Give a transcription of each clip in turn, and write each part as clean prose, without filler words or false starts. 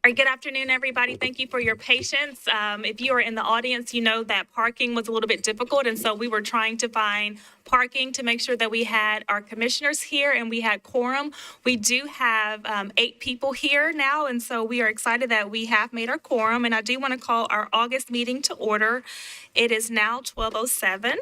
All right, good afternoon, everybody. Thank you for your patience. If you are in the audience, you know that parking was a little bit difficult, and so we were trying to find parking to make sure that we had our commissioners here and we had quorum. We do have 8 people here now, and so we are excited that we have made our quorum. And I do want to call our August meeting to order. It is now 12:07.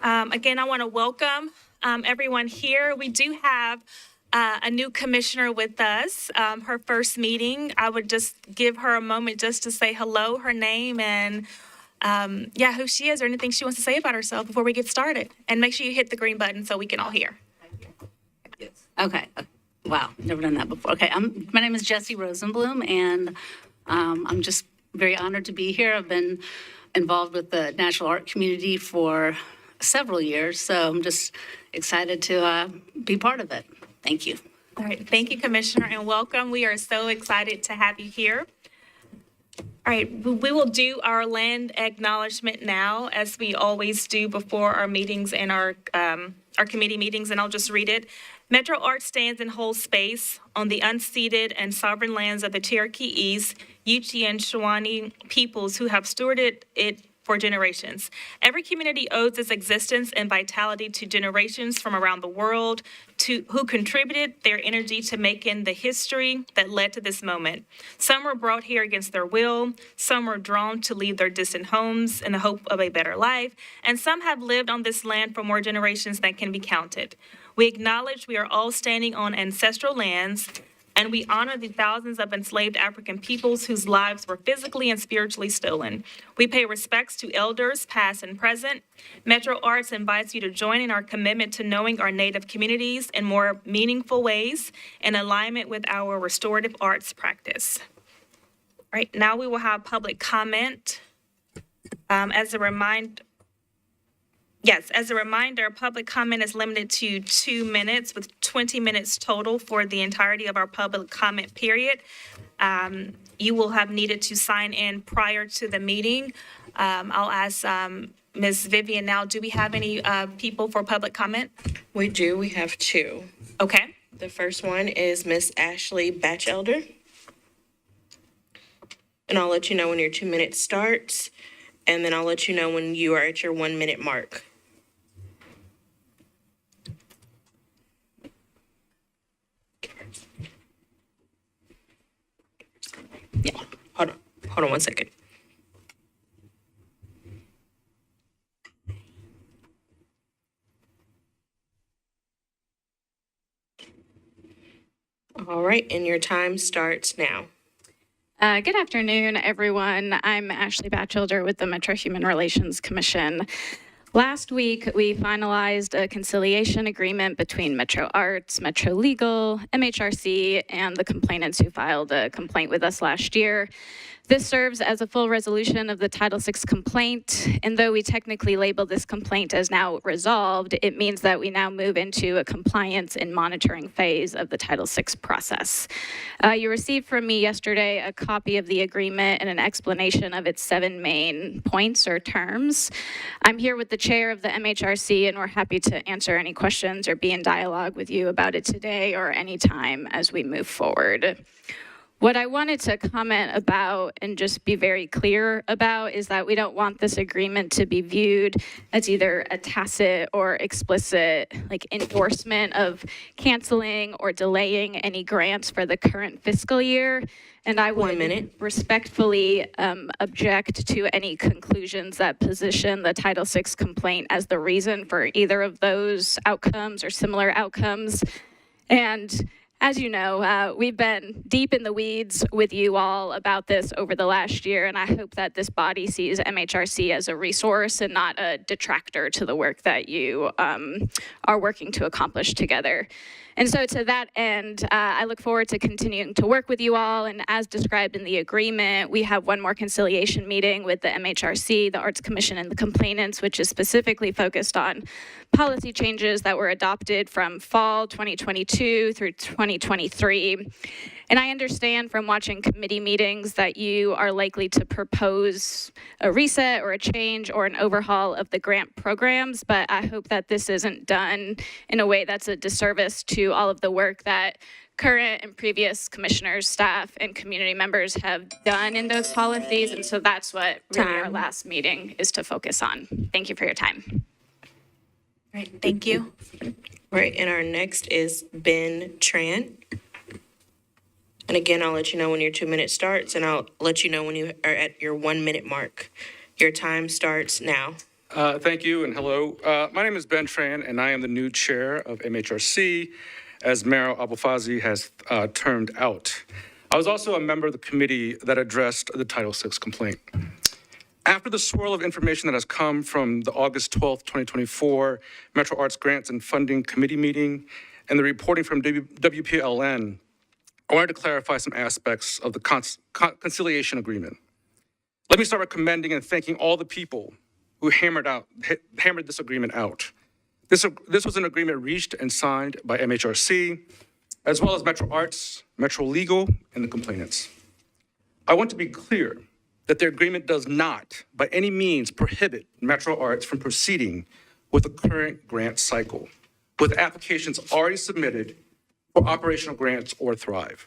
Again, I want to welcome everyone here. We do have a new commissioner with us, her first meeting. I would just give her a moment just to say hello, her name, and who she is or anything she wants to say about herself before we get started. And make sure you hit the green button so we can all hear. Okay. Wow, never done that before. Okay, my name is Jessie Rosenblum, and I'm just very honored to be here. I've been involved with the Nashville art community for several years, so I'm just excited to be part of it. Thank you. All right, thank you, Commissioner, and welcome. We are so excited to have you here. All right, we will do our land acknowledgement now, as we always do before our meetings and our committee meetings, and I'll just read it. Metro Art stands and holds space on the unceded and sovereign lands of the Cherokee East, Yuchi, and Shawnee peoples who have stewarded it for generations. Every community owes its existence and vitality to generations from around the world who contributed their energy to making the history that led to this moment. Some were brought here against their will, some were drawn to leave their distant homes in the hope of a better life, and some have lived on this land for more generations than can be counted. We acknowledge we are all standing on ancestral lands, and we honor the thousands of enslaved African peoples whose lives were physically and spiritually stolen. We pay respects to elders, past and present. Metro Arts invites you to join in our commitment to knowing our Native communities in more meaningful ways in alignment with our restorative arts practice. All right, now we will have public comment. As a reminder, public comment is limited to 2 minutes with 20 minutes total for the entirety of our public comment period. You will have needed to sign in prior to the meeting. I'll ask Ms. Vivian now, do we have any people for public comment? We do. We have 2. Okay. The first one is Miss Ashley Batchelder. And I'll let you know when your 2 minutes starts, and then I'll let you know when you are at your 1 minute mark. Yeah, hold on 1 second. All right, and your time starts now. Good afternoon, everyone. I'm Ashley Batchelder with the Metro Human Relations Commission. Last week, we finalized a conciliation agreement between Metro Arts, Metro Legal, MHRC, and the complainants who filed a complaint with us last year. This serves as a full resolution of the Title VI complaint, and though we technically label this complaint as now resolved, it means that we now move into a compliance and monitoring phase of the Title VI process. You received from me yesterday a copy of the agreement and an explanation of its 7 main points or terms. I'm here with the chair of the MHRC, and we're happy to answer any questions or be in dialogue with you about it today or anytime as we move forward. What I wanted to comment about and just be very clear about is that we don't want this agreement to be viewed as either a tacit or explicit endorsement of canceling or delaying any grants for the current fiscal year. And I would respectfully object to any conclusions that position the Title VI complaint as the reason for either of those outcomes or similar outcomes. And as you know, we've been deep in the weeds with you all about this over the last year, and I hope that this body sees MHRC as a resource and not a detractor to the work that you are working to accomplish together. And so to that end, I look forward to continuing to work with you all. And as described in the agreement, we have one more conciliation meeting with the MHRC, the Arts Commission, and the complainants, which is specifically focused on policy changes that were adopted from fall 2022 through 2023. And I understand from watching committee meetings that you are likely to propose a reset or a change or an overhaul of the grant programs, but I hope that this isn't done in a way that's a disservice to all of the work that current and previous commissioners, staff, and community members have done in those policies. And so that's what really our last meeting is to focus on. Thank you for your time. Right, thank you. Right, and our next is Ben Tran. And again, I'll let you know when your 2 minutes starts, and I'll let you know when you are at your 1 minute mark. Your time starts now. Thank you and hello. My name is Ben Tran, and I am the new chair of MHRC, as Mayor Abufazi has termed out. I was also a member of the committee that addressed the Title VI complaint. After the swirl of information that has come from the August 12th, 2024 Metro Arts Grants and Funding Committee meeting and the reporting from WPLN, I wanted to clarify some aspects of the conciliation agreement. Let me start by commending and thanking all the people who hammered this agreement out. This was an agreement reached and signed by MHRC, as well as Metro Arts, Metro Legal, and the complainants. I want to be clear that the agreement does not, by any means, prohibit Metro Arts from proceeding with the current grant cycle, with applications already submitted for operational grants or Thrive.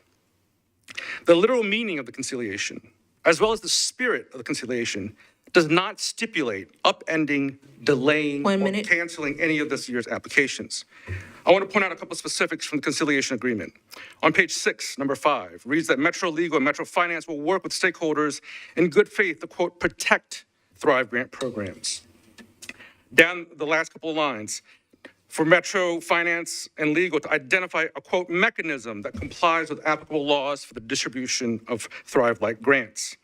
The literal meaning of the conciliation, as well as the spirit of the conciliation, does not stipulate upending, delaying, 1 or minute. canceling any of this year's applications. I want to point out a couple of specifics from the conciliation agreement. On page 6, number 5, reads that Metro Legal and Metro Finance will work with stakeholders in good faith to, quote, protect Thrive grant programs. Down the last couple of lines, for Metro Finance and Legal to identify a, quote, mechanism that complies with applicable laws for the distribution of Thrive-like grants.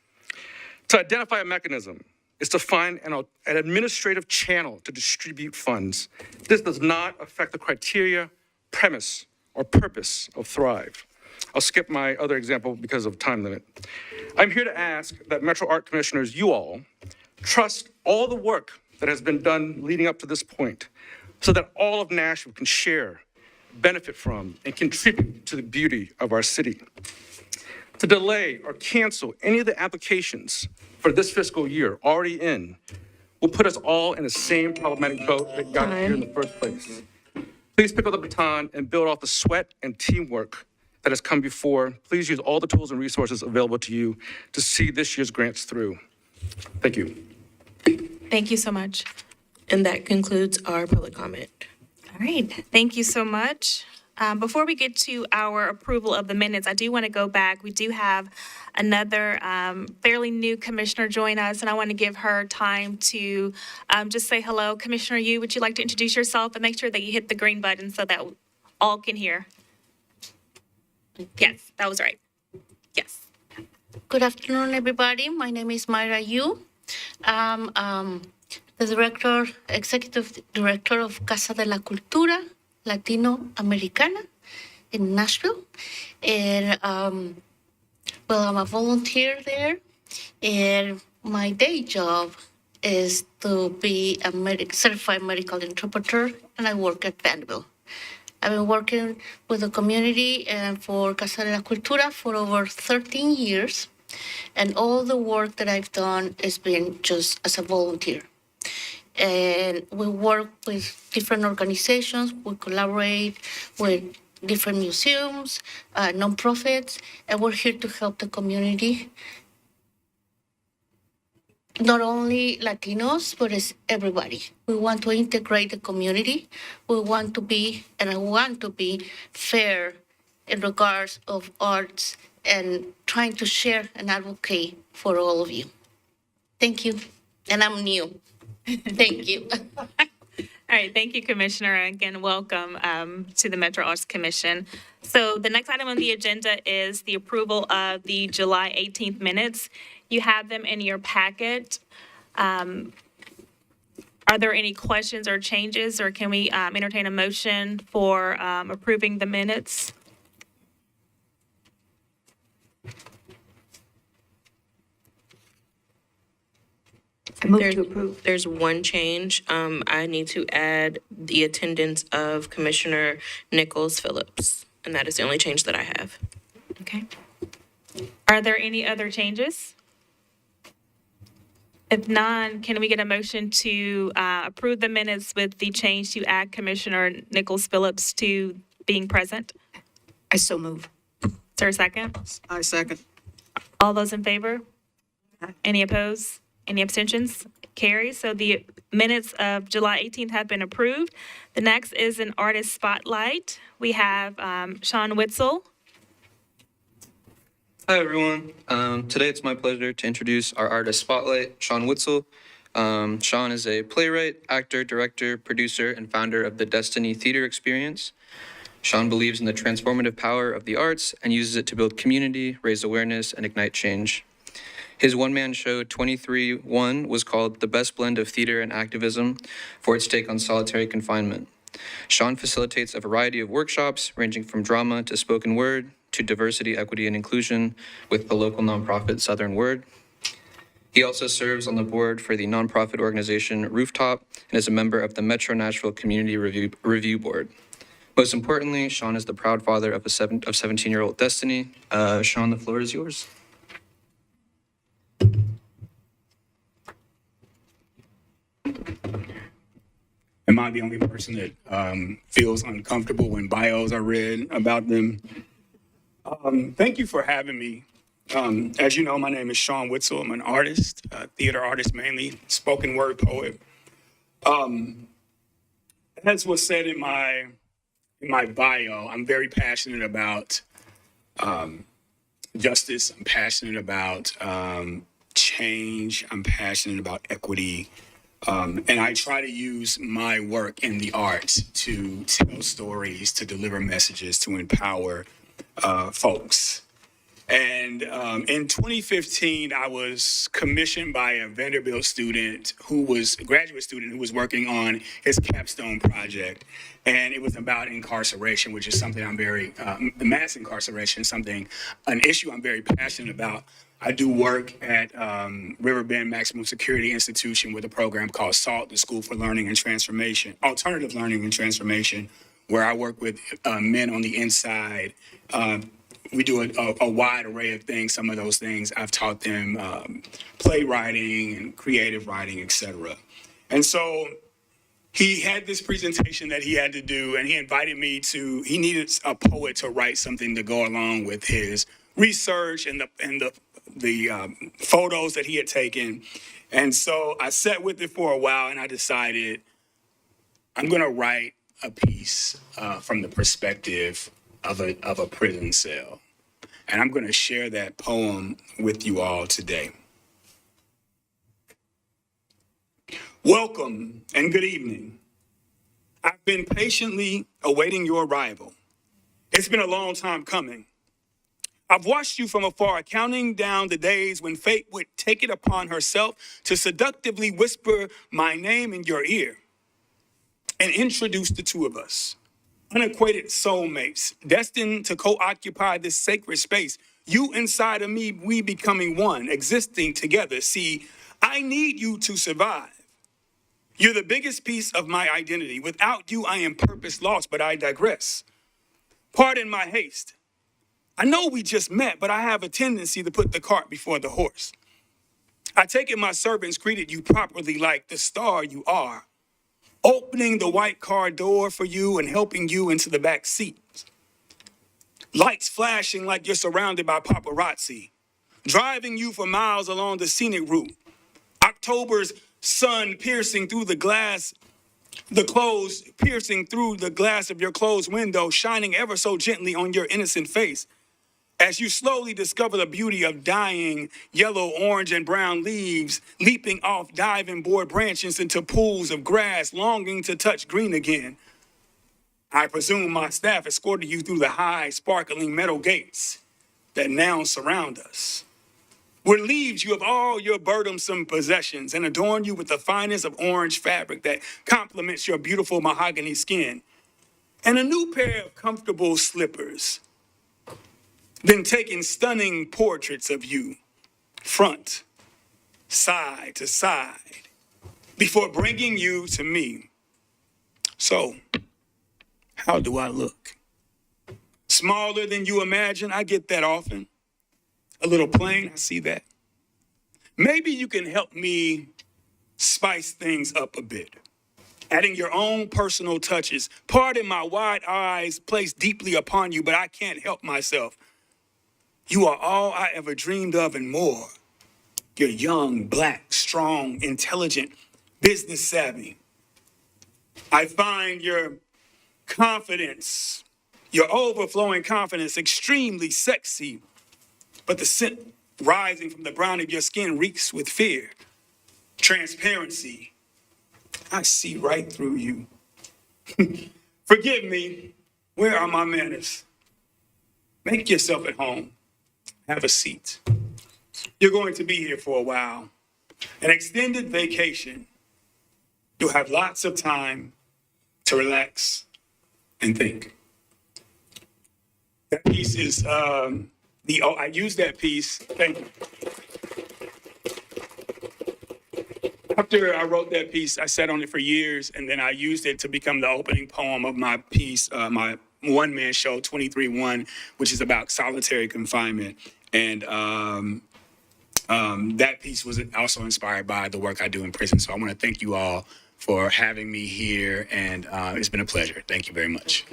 To identify a mechanism is to find an administrative channel to distribute funds. This does not affect the criteria, premise, or purpose of Thrive. I'll skip my other example because of time limit. I'm here to ask that Metro Art Commissioners, you all, trust all the work that has been done leading up to this point so that all of Nashville can share, benefit from, and contribute to the beauty of our city. To delay or cancel any of the applications for this fiscal year already in will put us all in the same problematic boat that got us here in the first place. Please pick up the baton and build off the sweat and teamwork that has come before. Please use all the tools and resources available to you to see this year's grants through. Thank you. Thank you so much. And that concludes our public comment. All right, thank you so much. Before we get to our approval of the minutes, I do want to go back. We do have another fairly new commissioner join us, and I want to give her time to just say hello. Commissioner Yu, would you like to introduce yourself and make sure that you hit the green button so that all can hear? Yes, that was right. Yes. Good afternoon, everybody. My name is Myra Yu. I'm the executive director of Casa de la Cultura Latinoamericana in Nashville. And, well, I'm a volunteer there. And my day job is to be a certified medical interpreter, and I work at Vanderbilt. I've been working with the community and for Casa de la Cultura for over 13 years. And all the work that I've done has been just as a volunteer. And we work with different organizations. We collaborate with different museums, nonprofits, and we're here to help the community. Not only Latinos, but it's everybody. We want to integrate the community. We want to be, and I want to be fair in regards of arts and trying to share and advocate for all of you. Thank you. And I'm new. Thank you. All right, thank you, Commissioner. Again, welcome to the Metro Arts Commission. So the next item on the agenda is the approval of the July 18th minutes. You have them in your packet. Are there any questions or changes, or can we entertain a motion for approving the minutes? I move to approve. There's one change. I need to add the attendance of Commissioner Nichols Phillips, and that is the only change that I have. Okay. Are there any other changes? If none, can we get a motion to approve the minutes with the change to add Commissioner Nichols Phillips to being present? I so move. Is there a second? I second. All those in favor? Any opposed? Any abstentions? Carries. So the minutes of July 18th have been approved. The next is an artist spotlight. We have Sean Witzel. Hi, everyone. Today it's my pleasure to introduce our artist spotlight, Sean Witzel. Sean is a playwright, actor, director, producer, and founder of the Destiny Theater Experience. Sean believes in the transformative power of the arts and uses it to build community, raise awareness, and ignite change. His one-man show, 23-1, was called The Best Blend of Theater and Activism for its take on solitary confinement. Sean facilitates a variety of workshops ranging from drama to spoken word to diversity, equity, and inclusion with the local nonprofit Southern Word. He also serves on the board for the nonprofit organization Rooftop and is a member of the Metro Nashville Community Review Board. Most importantly, Sean is the proud father of 17-year-old Destiny. Sean, the floor is yours. Am I the only person that feels uncomfortable when bios are read about them? Thank you for having me. As you know, my name is Sean Witzel. I'm an artist, theater artist mainly, spoken word poet. As was said in my bio, I'm very passionate about justice. I'm passionate about change. I'm passionate about equity. And I try to use my work in the arts to tell stories, to deliver messages, to empower folks. And in 2015, I was commissioned by a Vanderbilt student graduate student who was working on his capstone project. And it was about incarceration, which is something I'm very, mass incarceration, an issue I'm very passionate about. I do work at Riverbend Maximum Security Institution with a program called SALT, the School for Learning and Transformation, Alternative Learning and Transformation, where I work with men on the inside. We do a wide array of things. Some of those things I've taught them playwriting and creative writing, etc. And so he had this presentation that he had to do, and he invited me he needed a poet to write something to go along with his research and the photos that he had taken. And so I sat with it for a while, and I decided I'm going to write a piece from the perspective of a prison cell. And I'm going to share that poem with you all today. Welcome and good evening. I've been patiently awaiting your arrival. It's been a long time coming. I've watched you from afar, counting down the days when fate would take it upon herself to seductively whisper my name in your ear and introduce the two of us. Unequated soulmates, destined to co-occupy this sacred space. You inside of me, we becoming one, existing together. See, I need you to survive. You're the biggest piece of my identity. Without you, I am purpose lost, but I digress. Pardon my haste. I know we just met, but I have a tendency to put the cart before the horse. I take it my servants greeted you properly like the star you are, opening the white car door for you and helping you into the back seat. Lights flashing like you're surrounded by paparazzi, driving you for miles along the scenic route. October's sun piercing through the glass, piercing through the glass of your closed window, shining ever so gently on your innocent face. As you slowly discover the beauty of dying yellow, orange, and brown leaves, leaping off diving board branches into pools of grass, longing to touch green again. I presume my staff escorted you through the high, sparkling metal gates that now surround us. Relieved you of all your burdensome possessions and adorn you with the finest of orange fabric that complements your beautiful mahogany skin. And a new pair of comfortable slippers. Then taking stunning portraits of you, front, side to side, before bringing you to me. So, how do I look? Smaller than you imagine? I get that often. A little plain, I see that. Maybe you can help me spice things up a bit. adding your own personal touches. Pardon my wide eyes placed deeply upon you, but I can't help myself. You are all I ever dreamed of and more. You're young, black, strong, intelligent, business savvy. I find your confidence, your overflowing confidence, extremely sexy, but the scent rising from the brown of your skin reeks with fear. Transparency. I see right through you. Forgive me. Where are my manners? Make yourself at home. Have a seat. You're going to be here for a while. An extended vacation. You'll have lots of time to relax and think. That piece is I used that piece. Thank you. After I wrote that piece, I sat on it for years, and then I used it to become the opening poem of my piece, my one-man show, 23-1, which is about solitary confinement. And that piece was also inspired by the work I do in prison. So I want to thank you all for having me here, and it's been a pleasure. Thank you very much.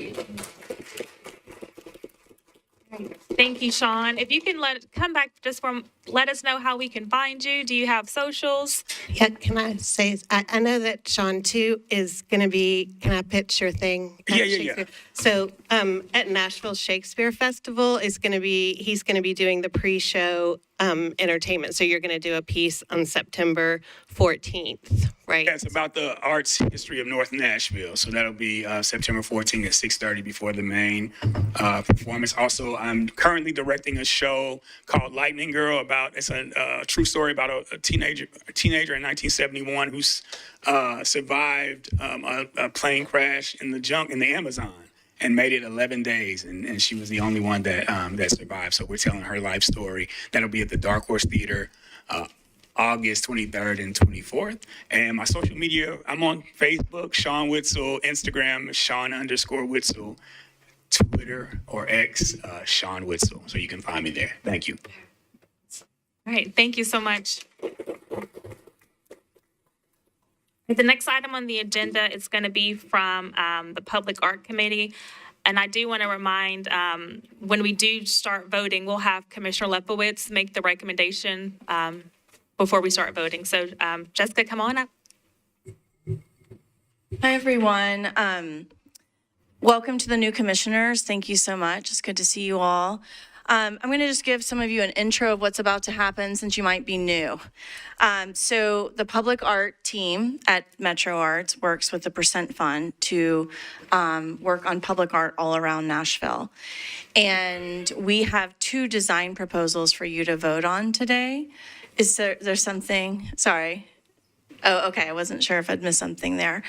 Thank you, Sean. If you can let us know how we can find you. Do you have socials? Yeah, can I say, I know that Sean too is going to be, can I pitch your thing? at Yeah. Shakespeare? So at Nashville Shakespeare Festival he's going to be doing the pre-show entertainment. So you're going to do a piece on September 14th, right? Yeah, it's about the arts history of North Nashville. So that'll be September 14th at 6:30 before the main performance. Also, I'm currently directing a show called Lightning Girl it's a true story about a teenager in 1971 who survived a plane crash in the Amazon and made it 11 days, and she was the only one that survived. So we're telling her life story. That'll be at the Dark Horse Theater, August 23rd and 24th. And my social media, I'm on Facebook, Sean Witzel, Instagram, Sean_Witzel, Twitter or X, Sean Witzel. So you can find me there. Thank you. All right, thank you so much. The next item on the agenda is going to be from the Public Art Committee. And I do want to remind, when we do start voting, we'll have Commissioner Lefowitz make the recommendation before we start voting. So Jessica, come on up. Hi, everyone. Welcome to the new commissioners. Thank you so much. It's good to see you all. I'm going to just give some of you an intro of what's about to happen since you might be new. So the public art team at Metro Arts works with the Percent Fund to work on public art all around Nashville. And we have 2 design proposals for you to vote on today. Is there something? Sorry. Oh, okay. I wasn't sure if I'd missed something there.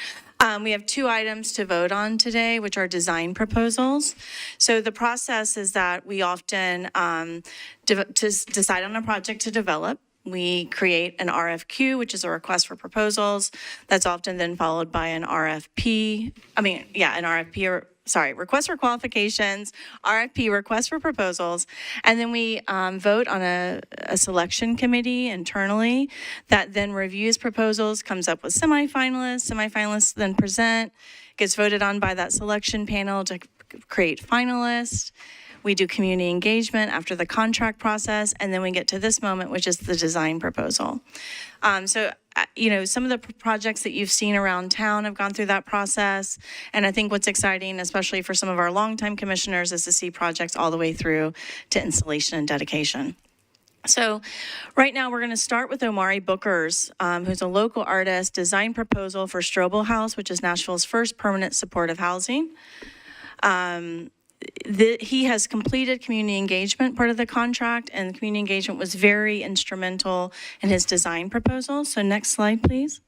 We have 2 items to vote on today, which are design proposals. So the process is that we often decide on a project to develop. We create an RFQ, which is a request for proposals. That's often then followed by an RFP. Request for qualifications, RFP, request for proposals. And then we vote on a selection committee internally that then reviews proposals, comes up with semifinalists. Semifinalists then present, gets voted on by that selection panel to create finalists. We do community engagement after the contract process, and then we get to this moment, which is the design proposal. Some of the projects that you've seen around town have gone through that process. And I think what's exciting, especially for some of our longtime commissioners, is to see projects all the way through to installation and dedication. So right now, we're going to start with Omari Booker's, who's a local artist, design proposal for Strobel House, which is Nashville's first permanent supportive housing. He has completed community engagement part of the contract, and the community engagement was very instrumental in his design proposal. So next slide, please.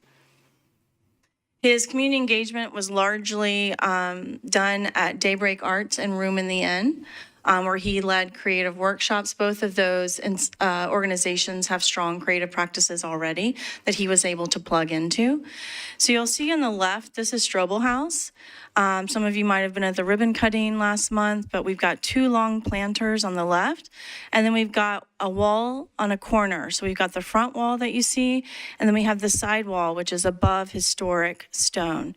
His community engagement was largely done at Daybreak Arts and Room in the Inn, where he led creative workshops. Both of those organizations have strong creative practices already that he was able to plug into. So you'll see on the left, this is Strobel House. Some of you might have been at the ribbon cutting last month, but we've got 2 long planters on the left, and then we've got a wall on a corner. So we've got the front wall that you see, and then we have the side wall, which is above historic stone.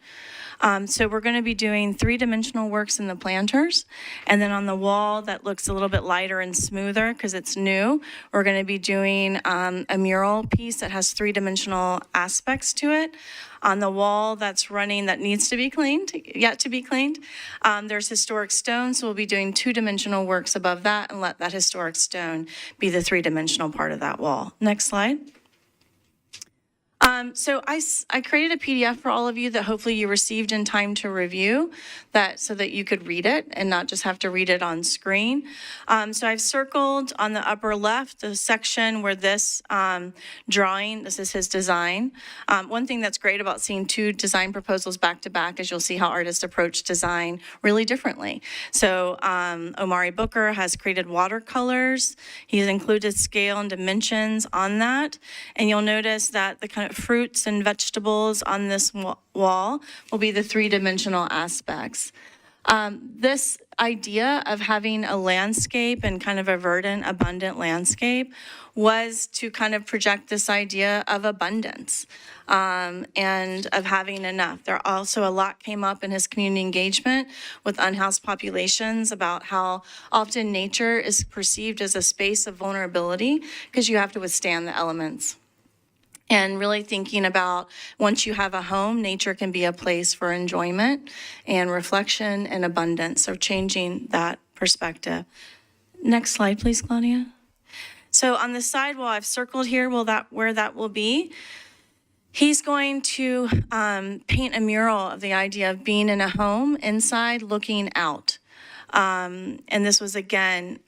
So we're going to be doing 3-dimensional works in the planters, and then on the wall that looks a little bit lighter and smoother because it's new, we're going to be doing a mural piece that has 3-dimensional aspects to it. On the wall that's running that needs to be cleaned, yet to be cleaned, there's historic stone, so we'll be doing 2-dimensional works above that and let that historic stone be the 3-dimensional part of that wall. Next slide. So I created a PDF for all of you that hopefully you received in time to review that so that you could read it and not just have to read it on screen. So I've circled on the upper left the section where this drawing, this is his design. One thing that's great about seeing 2 design proposals back to back is you'll see how artists approach design really differently. So Omari Booker has created watercolors. He's included scale and dimensions on that. And you'll notice that the kind of fruits and vegetables on this wall will be the 3-dimensional aspects. This idea of having a landscape and kind of a verdant, abundant landscape was to kind of project this idea of abundance and of having enough. There also a lot came up in his community engagement with unhoused populations about how often nature is perceived as a space of vulnerability because you have to withstand the elements. And really thinking about once you have a home, nature can be a place for enjoyment and reflection and abundance. So changing that perspective. Next slide, please, Claudia. So on the sidewall, I've circled here where that will be. He's going to paint a mural of the idea of being in a home inside looking out. And this was, again,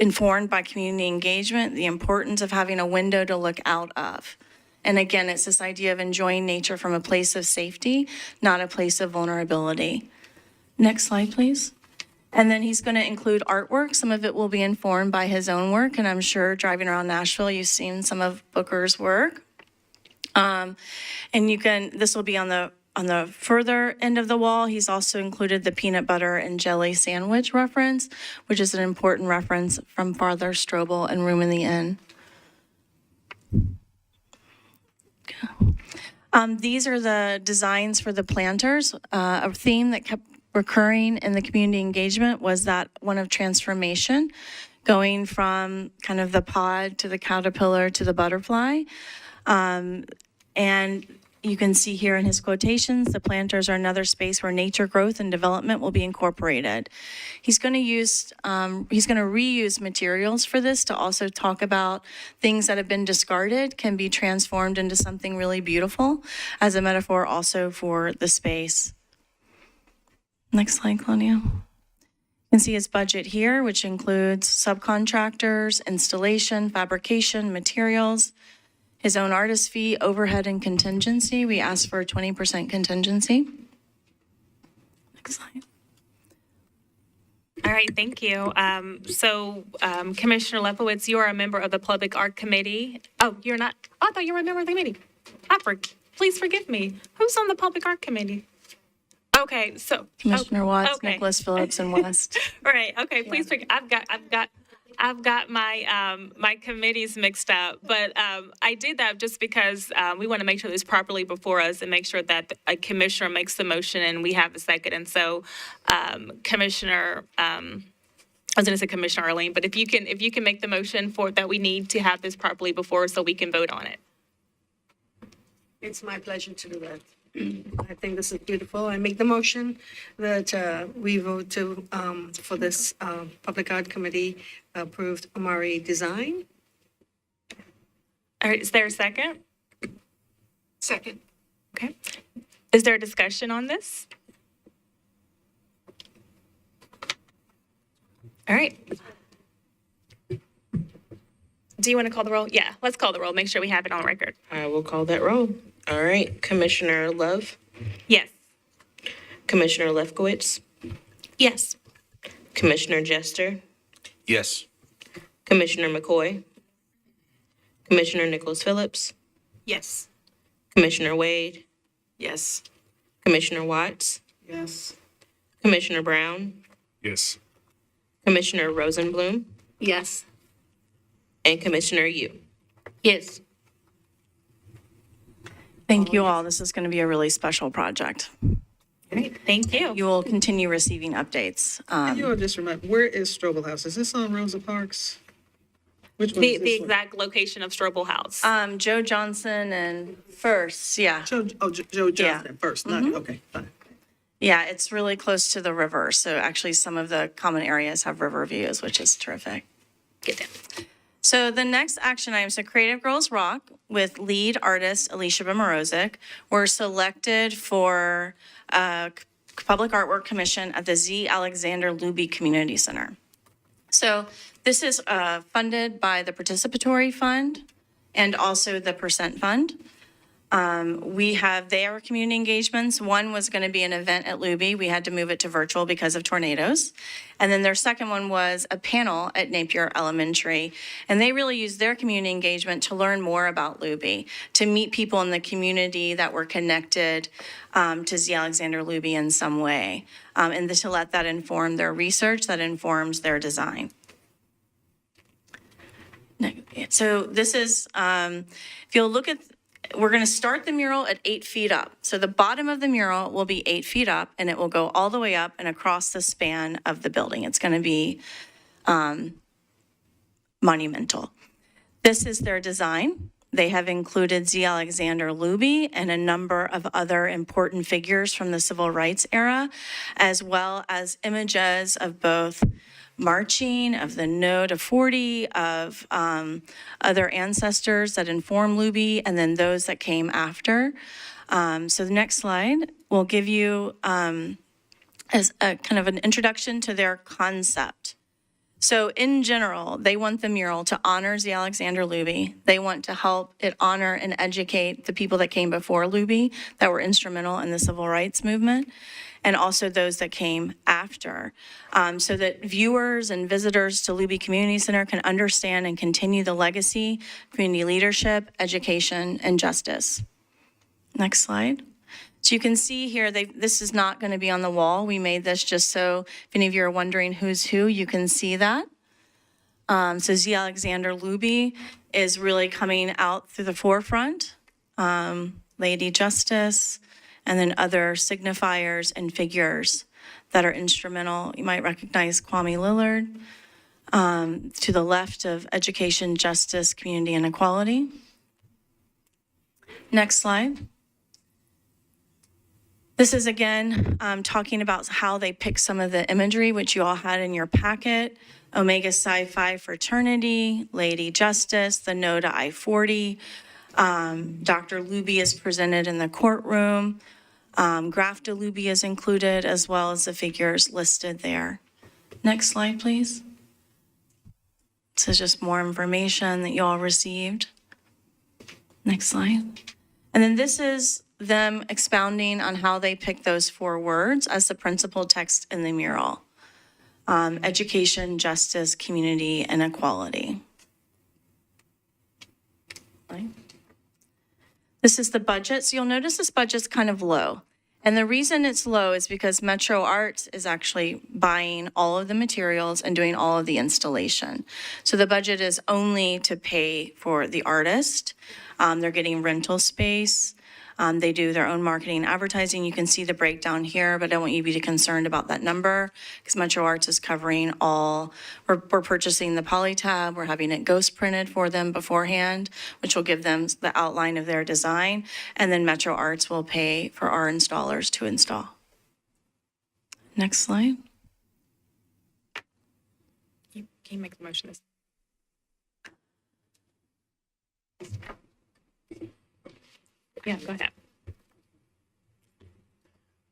informed by community engagement, the importance of having a window to look out of. And again, it's this idea of enjoying nature from a place of safety, not a place of vulnerability. Next slide, please. And then he's going to include artwork. Some of it will be informed by his own work, and I'm sure driving around Nashville, you've seen some of Booker's work. And this will be on the further end of the wall. He's also included the peanut butter and jelly sandwich reference, which is an important reference from Father Strobel and Room in the Inn. These are the designs for the planters. A theme that kept recurring in the community engagement was that one of transformation, going from kind of the pod to the caterpillar to the butterfly. And you can see here in his quotations, the planters are another space where nature growth and development will be incorporated. He's going to reuse materials for this to also talk about things that have been discarded can be transformed into something really beautiful as a metaphor also for the space. Next slide, Claudia. You can see his budget here, which includes subcontractors, installation, fabrication, materials, his own artist fee, overhead, and contingency. We asked for a 20% contingency. Next slide. All right, thank you. Commissioner Lefowitz, you are a member of the Public Art Committee. Oh, you're not? I thought you were a member of the committee. Please forgive me. Who's on the Public Art Committee? Okay, so. Commissioner Watts, okay. Nicholas Phillips, and West. Right, okay, please forgive, I've got my my committees mixed up, but I did that just because we want to make sure that it's properly before us and make sure that a commissioner makes the motion and we have a second. And so, Commissioner, I was going to say Commissioner Arlene, but if you can make the motion for that, we need to have this properly before us so we can vote on it. It's my pleasure to do that. I think this is beautiful. I make the motion that we vote to, for this Public Art Committee approved Omari design. All right, is there a second? Second. Okay. Is there a discussion on this? All right. Do you want to call the roll? Yeah, let's call the roll. Make sure we have it on record. I will call that roll. All right, Commissioner Love, Yes. Commissioner Lefkowitz, Yes. Commissioner Jester, Yes. Commissioner McCoy, Commissioner Nicholas Phillips, Yes. Commissioner Wade, Yes. Commissioner Watts, Yes. Commissioner Brown, Yes. Commissioner Rosenblum, Yes. and Commissioner Yu. Yes. Thank you all. This is going to be a really special project. Great, thank you. You will continue receiving updates. You all just remember, where is Strobel House? Is this on Rosa Parks? Which one The is this one? exact location of Strobel House. Joe Johnson and First, yeah. Joe Johnson first, not, okay, fine. Yeah, it's really close to the river. So actually some of the common areas have river views, which is terrific. Get down. So the next action item, so Creative Girls Rock with lead artist Alicia Morozic were selected for a public artwork commission at the Z. Alexander Luby Community Center. So this is funded by the Participatory Fund and also the Percent Fund. We have their community engagements. One was going to be an event at Luby. We had to move it to virtual because of tornadoes. And then their second one was a panel at Napier Elementary. And they really used their community engagement to learn more about Luby, to meet people in the community that were connected to Z. Alexander Luby in some way, and to let that inform their research, that informs their design. So this is, if you'll look at, we're going to start the mural at 8 feet up. So the bottom of the mural will be 8 feet up, and it will go all the way up and across the span of the building. It's going to be monumental. This is their design. They have included Z. Alexander Luby and a number of other important figures from the civil rights era, as well as images of both marching, of the No to 40, of other ancestors that inform Luby, and then those that came after. So the next slide will give you as a kind of an introduction to their concept. So in general, they want the mural to honor Z. Alexander Luby. They want to help it honor and educate the people that came before Luby that were instrumental in the civil rights movement, and also those that came after, so that viewers and visitors to Luby Community Center can understand and continue the legacy, community leadership, education, and justice. Next slide. So you can see here, this is not going to be on the wall. We made this just so if any of you are wondering who's who, you can see that. So Z. Alexander Luby is really coming out through the forefront. Lady Justice, and then other signifiers and figures that are instrumental. You might recognize Kwame Lillard, to the left of education, justice, community, and equality. Next slide. This is again talking about how they pick some of the imagery, which you all had in your packet. Omega Psi Phi Fraternity, Lady Justice, the No to I-40. Dr. Luby is presented in the courtroom. Grafta Luby is included, as well as the figures listed there. Next slide, please. This is just more information that you all received. Next slide. And then this is them expounding on how they pick those 4 words as the principal text in the mural. Education, justice, community, and equality. Right. This is the budget. So you'll notice this budget's kind of low. And the reason it's low is because Metro Arts is actually buying all of the materials and doing all of the installation. So the budget is only to pay for the artist. They're getting rental space. They do their own marketing and advertising. You can see the breakdown here, but I don't want you to be concerned about that number because Metro Arts is covering all. We're purchasing the polytab. We're having it ghost printed for them beforehand, which will give them the outline of their design. And then Metro Arts will pay for our installers to install. Next slide. Can you make the motion? Yeah, go ahead.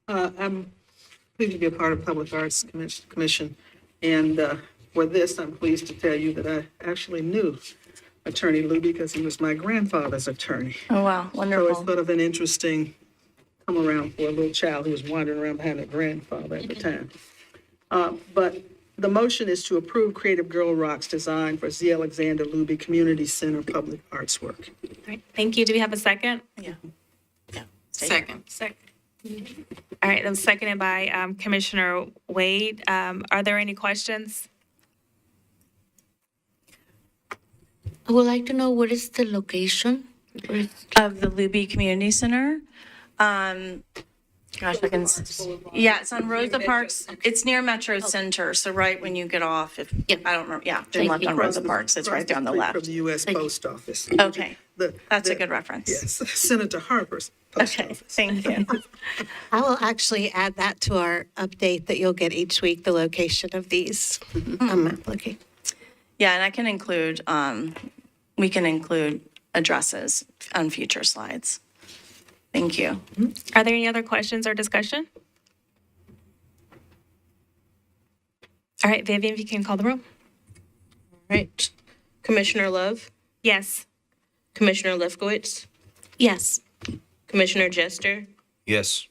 I'm pleased to be a part of Public Arts Commission. And for this, I'm pleased to tell you that I actually knew Attorney Luby because he was my grandfather's attorney. Oh, wow. So it's Wonderful. sort of an interesting come around for a little child who was wandering around behind a grandfather at the time. But the motion is to approve Creative Girl Rock's design for Z. Alexander Luby Community Center public arts work. All right, thank you. Do we have a second? Yeah. Second. Second. All right, that was seconded by Commissioner Wade. Are there any questions? I would like to know what is the location? Where is- Of the Luby Community Center. Gosh, I can, yeah, it's on Rosa Parks. It's near Metro Center, so right when you get off, if, I don't remember, yeah, turn left on Rosa Parks, it's right there on the From left. the U.S. Post Office. Okay, The- that's a the- good reference. Yes, Senator Harper's post Okay, office. thank you. I will actually add that to our update that you'll get each week, the location of these applications. Yeah, and I can include, we can include addresses on future slides. Thank you. Are there any other questions or discussion? All right, Vivian, if you can call the roll. Right. Commissioner Love, Yes. Commissioner Lefkowitz, Yes. Commissioner Jester, Yes.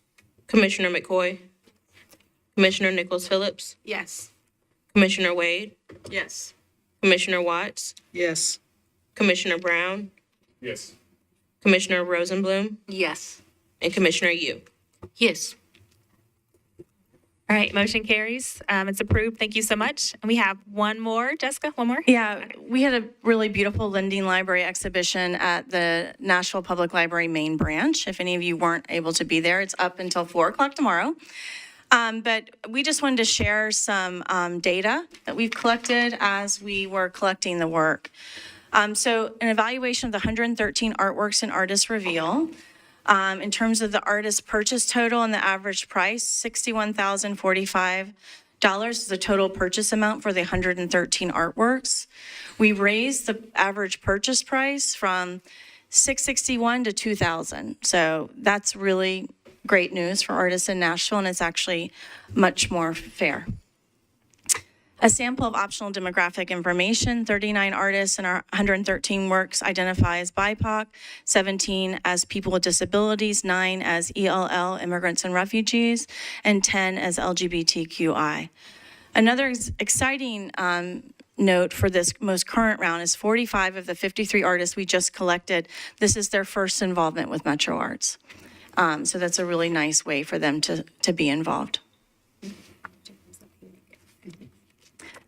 Commissioner McCoy, Commissioner Nichols Phillips, Yes. Commissioner Wade, Yes. Commissioner Watts, Yes. Commissioner Brown, Yes. Commissioner Rosenblum, Yes. and Commissioner Yu. Yes. All right, motion carries. It's approved. Thank you so much. And we have one more. Jessica, one more? Yeah, we had a really beautiful lending library exhibition at the Nashville Public Library main branch. If any of you weren't able to be there, it's up until 4 o'clock tomorrow. But we just wanted to share some data that we've collected as we were collecting the work. So an evaluation of the 113 artworks and artist reveal. In terms of the artist purchase total and the average price, $61,045 is the total purchase amount for the 113 artworks. We raised the average purchase price from $661 to $2,000. So that's really great news for artists in Nashville, and it's actually much more fair. A sample of optional demographic information, 39 artists in our 113 works identify as BIPOC, 17 as people with disabilities, 9 as ELL, immigrants and refugees, and 10 as LGBTQI. Another exciting note for this most current round is 45 of the 53 artists we just collected, this is their first involvement with Metro Arts. So that's a really nice way for them to be involved.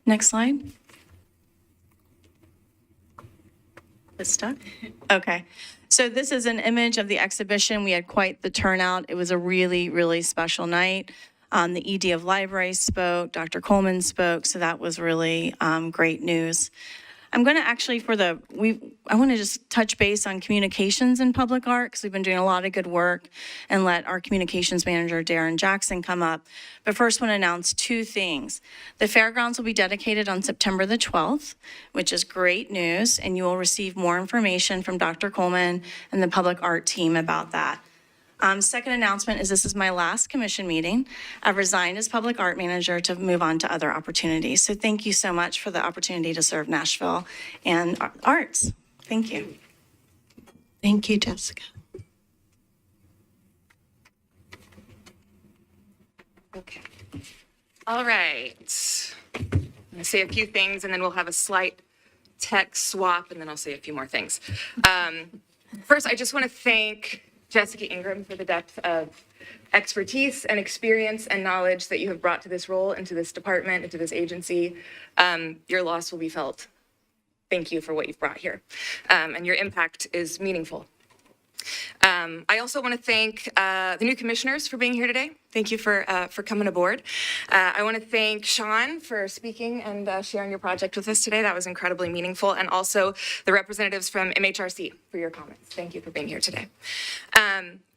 Next slide. It's stuck? Okay. So this is an image of the exhibition. We had quite the turnout. It was a really, really special night. The ED of Library spoke, Dr. Coleman spoke, so that was really great news. I'm going to actually, I want to just touch base on communications in public art, because we've been doing a lot of good work, and let our communications manager, Darren Jackson, come up. But first, I want to announce two things. The fairgrounds will be dedicated on September the 12th, which is great news, and you will receive more information from Dr. Coleman and the public art team about that. Second announcement is this is my last commission meeting. I've resigned as public art manager to move on to other opportunities. So thank you so much for the opportunity to serve Nashville and arts. Thank you. Thank you, Jessica. Okay. All right. I'm going to say a few things, and then we'll have a slight tech swap, and then I'll say a few more things. First, I just want to thank Jessica Ingram for the depth of expertise and experience and knowledge that you have brought to this role, into this department, into this agency. Your loss will be felt. Thank you for what you've brought here. And your impact is meaningful. I also want to thank the new commissioners for being here today. Thank you for coming aboard. I want to thank Sean for speaking and sharing your project with us today. That was incredibly meaningful. And also the representatives from MHRC for your comments. Thank you for being here today.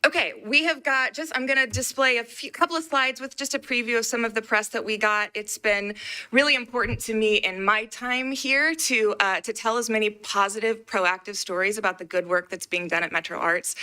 Okay, we have got I'm going to display a couple of slides with just a preview of some of the press that we got. It's been really important to me in my time here to tell as many positive, proactive stories about the good work that's being done at Metro Arts.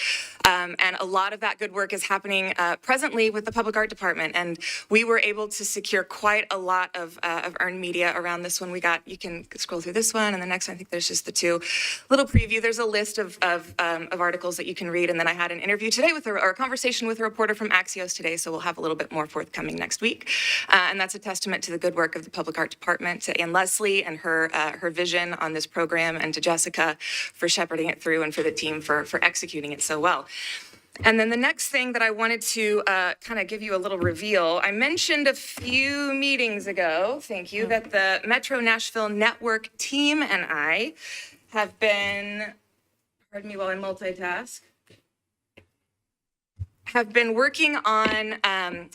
And a lot of that good work is happening presently with the Public Art Department. And we were able to secure quite a lot of earned media around this one. You can scroll through this one and the next one. I think there's just the two. Little preview. There's a list of articles that you can read. And then I had an interview today or a conversation with a reporter from Axios today. So we'll have a little bit more forthcoming next week. And that's a testament to the good work of the Public Art Department, to Ann Leslie and her vision on this program, and to Jessica for shepherding it through, and for the team for executing it so well. And then the next thing that I wanted to kind of give you a little reveal, I mentioned a few meetings ago, thank you, that the Metro Nashville Network team and I have been, pardon me while I multitask, have been working on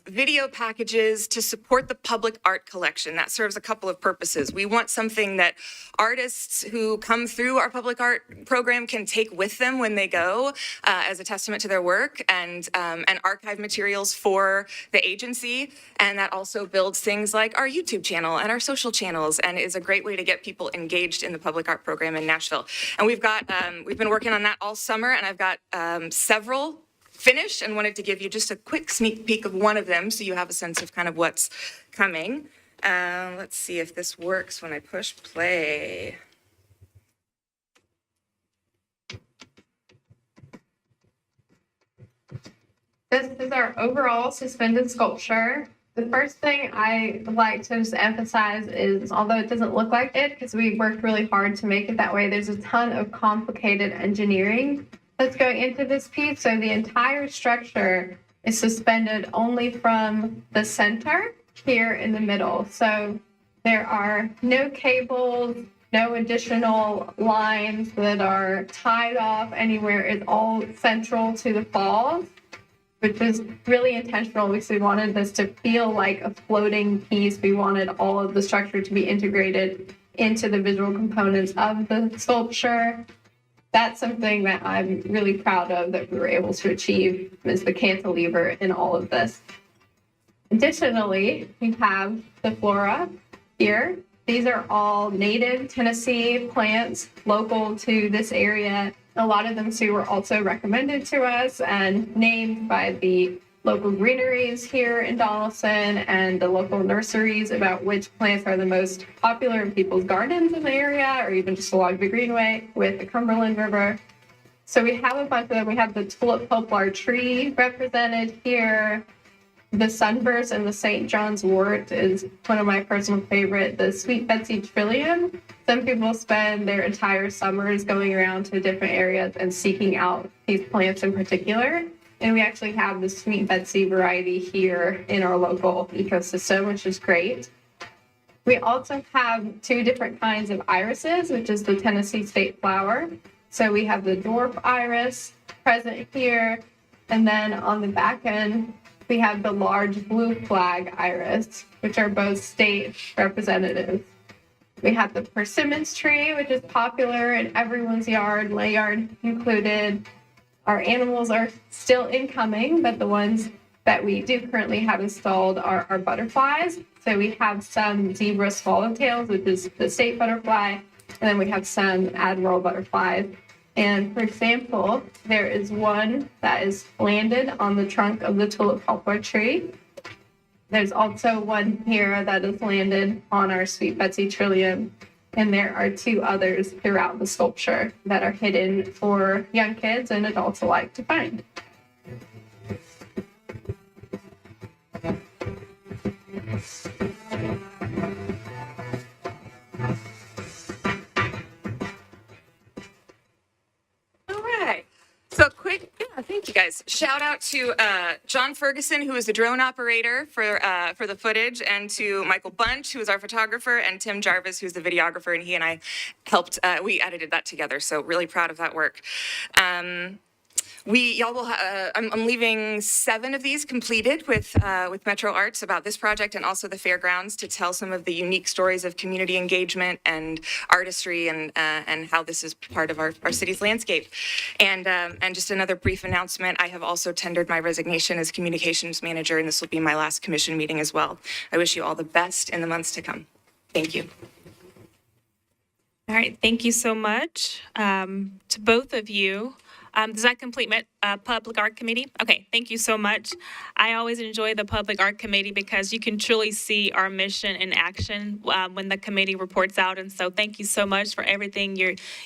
video packages to support the public art collection. That serves a couple of purposes. We want something that artists who come through our public art program can take with them when they go as a testament to their work, and archive materials for the agency. And that also builds things like our YouTube channel and our social channels, and is a great way to get people engaged in the public art program in Nashville. And we've been working on that all summer, and I've got several finished, and wanted to give you just a quick sneak peek of one of them so you have a sense of kind of what's coming. Let's see if this works when I push play. This is our overall suspended sculpture. The first thing I would like to just emphasize is, although it doesn't look like it, because we worked really hard to make it that way, there's a ton of complicated engineering that's going into this piece. So the entire structure is suspended only from the center here in the middle. So there are no cables, no additional lines that are tied off anywhere. It's all central to the falls, which is really intentional because we wanted this to feel like a floating piece. We wanted all of the structure to be integrated into the visual components of the sculpture. That's something that I'm really proud of that we were able to achieve, is the cantilever in all of this. Additionally, we have the flora here. These are all native Tennessee plants local to this area. A lot of them too were also recommended to us and named by the local greeneries here in Donaldson and the local nurseries about which plants are the most popular in people's gardens in the area, or even just along the Greenway with the Cumberland River. So we have a bunch of them. We have the tulip poplar tree represented here. The sunburst and the St. John's wort is one of my personal favorite. The Sweet Betsy trillium. Some people spend their entire summers going around to different areas and seeking out these plants in particular. And we actually have the Sweet Betsy variety here in our local ecosystem, which is great. We also have two different kinds of irises, which is the Tennessee state flower. So we have the dwarf iris present here. And then on the back end, we have the large blue flag iris, which are both state representatives. We have the persimmons tree, which is popular in everyone's yard, lay yard included. Our animals are still incoming, but the ones that we do currently have installed are our butterflies. So we have some zebra swallowtails, which is the state butterfly, and then we have some admiral butterflies. And for example, there is one that is landed on the trunk of the tulip poplar tree. There's also one here that is landed on our Sweet Betsy trillium. And there are two others throughout the sculpture that are hidden for young kids and adults alike to find. All right. So quick, thank you guys. Shout out to John Ferguson, who is the drone operator for the footage, and to Michael Bunch, who is our photographer, and Tim Jarvis, who's the videographer, and he and I helped, we edited that together. So really proud of that work. Y'all will. I'm leaving 7 of these completed with Metro Arts about this project and also the fairgrounds to tell some of the unique stories of community engagement and artistry and how this is part of our city's landscape. And just another brief announcement: I have also tendered my resignation as communications manager, and this will be my last commission meeting as well. I wish you all the best in the months to come. Thank you. All right, thank you so much to both of you. Does that complete Public Art Committee? Okay, thank you so much. I always enjoy the Public Art Committee because you can truly see our mission in action when the committee reports out. And so thank you so much for everything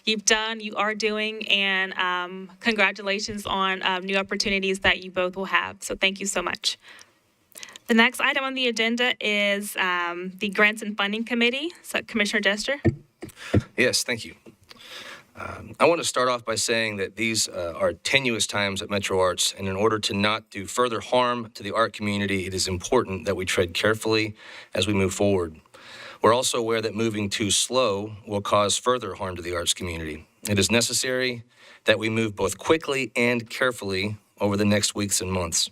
you've done, you are doing, and congratulations on new opportunities that you both will have. So thank you so much. The next item on the agenda is the Grants and Funding Committee. So Commissioner Jester. Yes, thank you. I want to start off by saying that these are tenuous times at Metro Arts, and in order to not do further harm to the art community, it is important that we tread carefully as we move forward. We're also aware that moving too slow will cause further harm to the arts community. It is necessary that we move both quickly and carefully over the next weeks and months.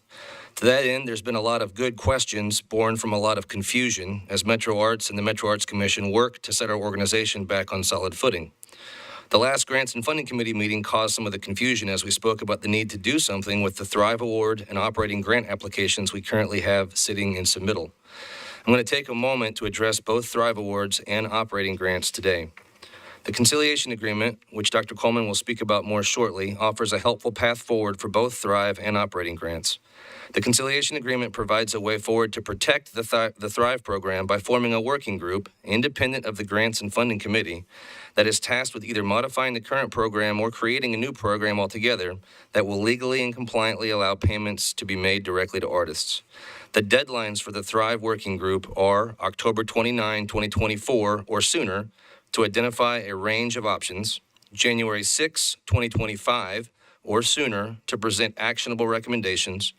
To that end, there's been a lot of good questions born from a lot of confusion as Metro Arts and the Metro Arts Commission work to set our organization back on solid footing. The last Grants and Funding Committee meeting caused some of the confusion as we spoke about the need to do something with the Thrive Award and operating grant applications we currently have sitting in submittal. I'm going to take a moment to address both Thrive Awards and operating grants today. The conciliation agreement, which Dr. Coleman will speak about more shortly, offers a helpful path forward for both Thrive and operating grants. The conciliation agreement provides a way forward to protect the Thrive program by forming a working group, independent of the Grants and Funding Committee, that is tasked with either modifying the current program or creating a new program altogether that will legally and compliantly allow payments to be made directly to artists. The deadlines for the Thrive Working Group are October 29, 2024 or sooner to identify a range of options, January 6, 2025 or sooner to present actionable recommendations,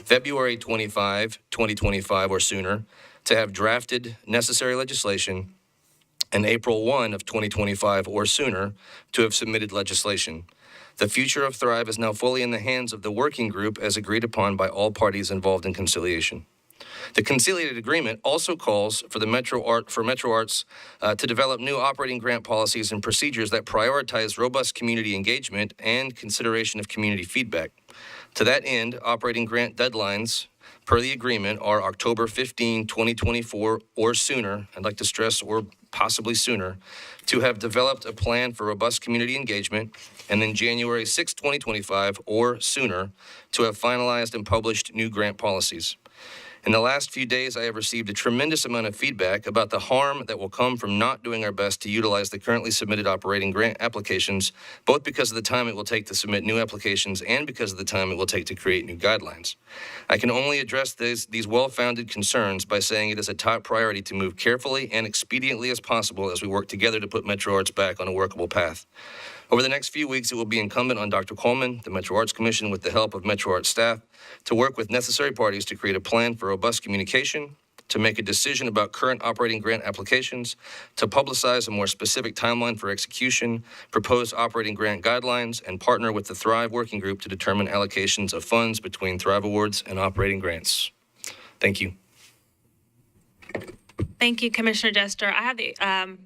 February 25, 2025 or sooner to have drafted necessary legislation, and April 1 of 2025 or sooner to have submitted legislation. The future of Thrive is now fully in the hands of the working group as agreed upon by all parties involved in conciliation. The conciliated agreement also calls for Metro Arts to develop new operating grant policies and procedures that prioritize robust community engagement and consideration of community feedback. To that end, operating grant deadlines per the agreement are October 15, 2024 or sooner, I'd like to stress or possibly sooner, to have developed a plan for robust community engagement, and then January 6, 2025 or sooner to have finalized and published new grant policies. In the last few days, I have received a tremendous amount of feedback about the harm that will come from not doing our best to utilize the currently submitted operating grant applications, both because of the time it will take to submit new applications and because of the time it will take to create new guidelines. I can only address these well-founded concerns by saying it is a top priority to move carefully and expediently as possible as we work together to put Metro Arts back on a workable path. Over the next few weeks, it will be incumbent on Dr. Coleman, the Metro Arts Commission, with the help of Metro Arts staff, to work with necessary parties to create a plan for robust communication, to make a decision about current operating grant applications, to publicize a more specific timeline for execution, propose operating grant guidelines, and partner with the Thrive Working Group to determine allocations of funds between Thrive Awards and operating grants. Thank you. Thank you, Commissioner Jester. I have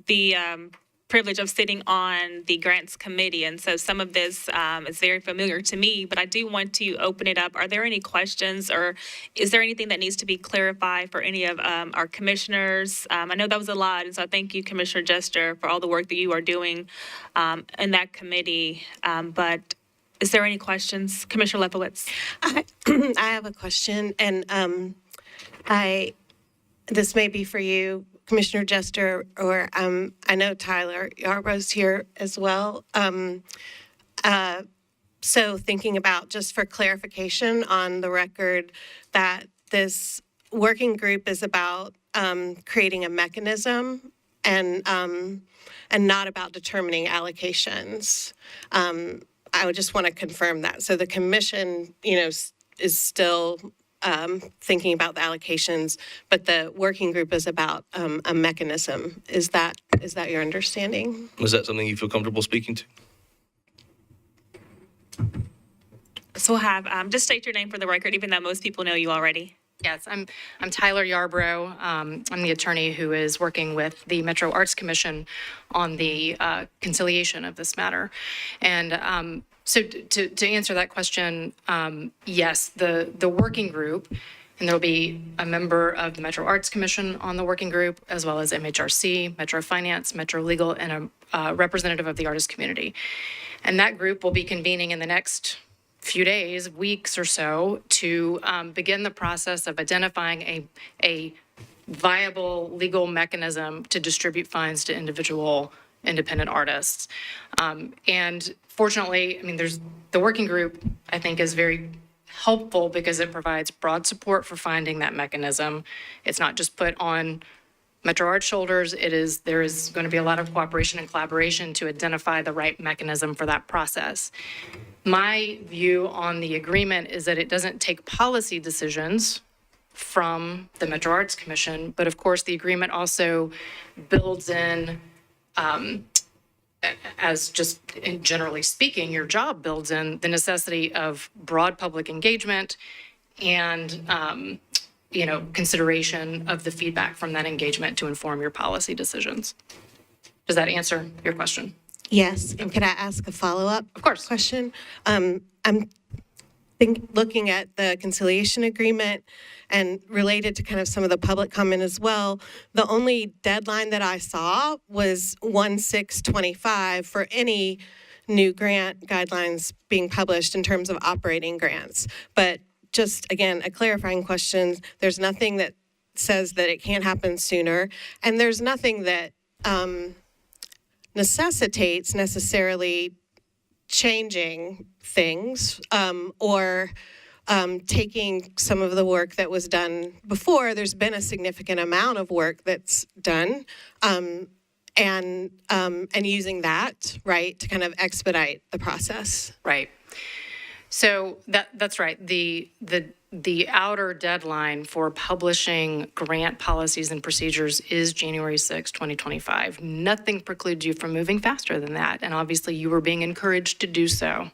the privilege of sitting on the grants committee, and so some of this is very familiar to me, but I do want to open it up. Are there any questions, or is there anything that needs to be clarified for any of our commissioners? I know that was a lot, and so thank you, Commissioner Jester, for all the work that you are doing in that committee. But is there any questions? Commissioner Lepowitz? I have a question, and this may be for you, Commissioner Jester, or I know Tyler Yarbrough's here as well. So thinking about, just for clarification on the record, that this working group is about creating a mechanism and not about determining allocations. I would just want to confirm that. So the commission, is still thinking about the allocations, but the working group is about a mechanism. Is that your understanding? Is that something you feel comfortable speaking to? So we'll have, just state your name for the record, even though most people know you already. Yes, I'm Tyler Yarbrough. I'm the attorney who is working with the Metro Arts Commission on the conciliation of this matter. And so to answer that question, yes, the working group, and there will be a member of the Metro Arts Commission on the working group, as well as MHRC, Metro Finance, Metro Legal, and a representative of the artist community. And that group will be convening in the next few days, weeks or so, to begin the process of identifying a viable legal mechanism to distribute funds to individual independent artists. And fortunately, I mean, the working group, I think, is very helpful because it provides broad support for finding that mechanism. It's not just put on Metro Arts shoulders, there is going to be a lot of cooperation and collaboration to identify the right mechanism for that process. My view on the agreement is that it doesn't take policy decisions from the Metro Arts Commission, but of course, the agreement also builds in, as just generally speaking, your job builds in the necessity of broad public engagement and, consideration of the feedback from that engagement to inform your policy decisions. Does that answer your question? Yes, and could I ask a follow-up? Of course. Question? I'm looking at the conciliation agreement and related to kind of some of the public comment as well. The only deadline that I saw was 1/6/25 for any new grant guidelines being published in terms of operating grants. But just, again, a clarifying question. There's nothing that says that it can't happen sooner, and there's nothing that necessitates necessarily changing things or taking some of the work that was done before. There's been a significant amount of work that's done, and using that, right, to kind of expedite the process. Right. So that's right. The outer deadline for publishing grant policies and procedures is January 6, 2025. Nothing precludes you from moving faster than that, and obviously you were being encouraged to do so.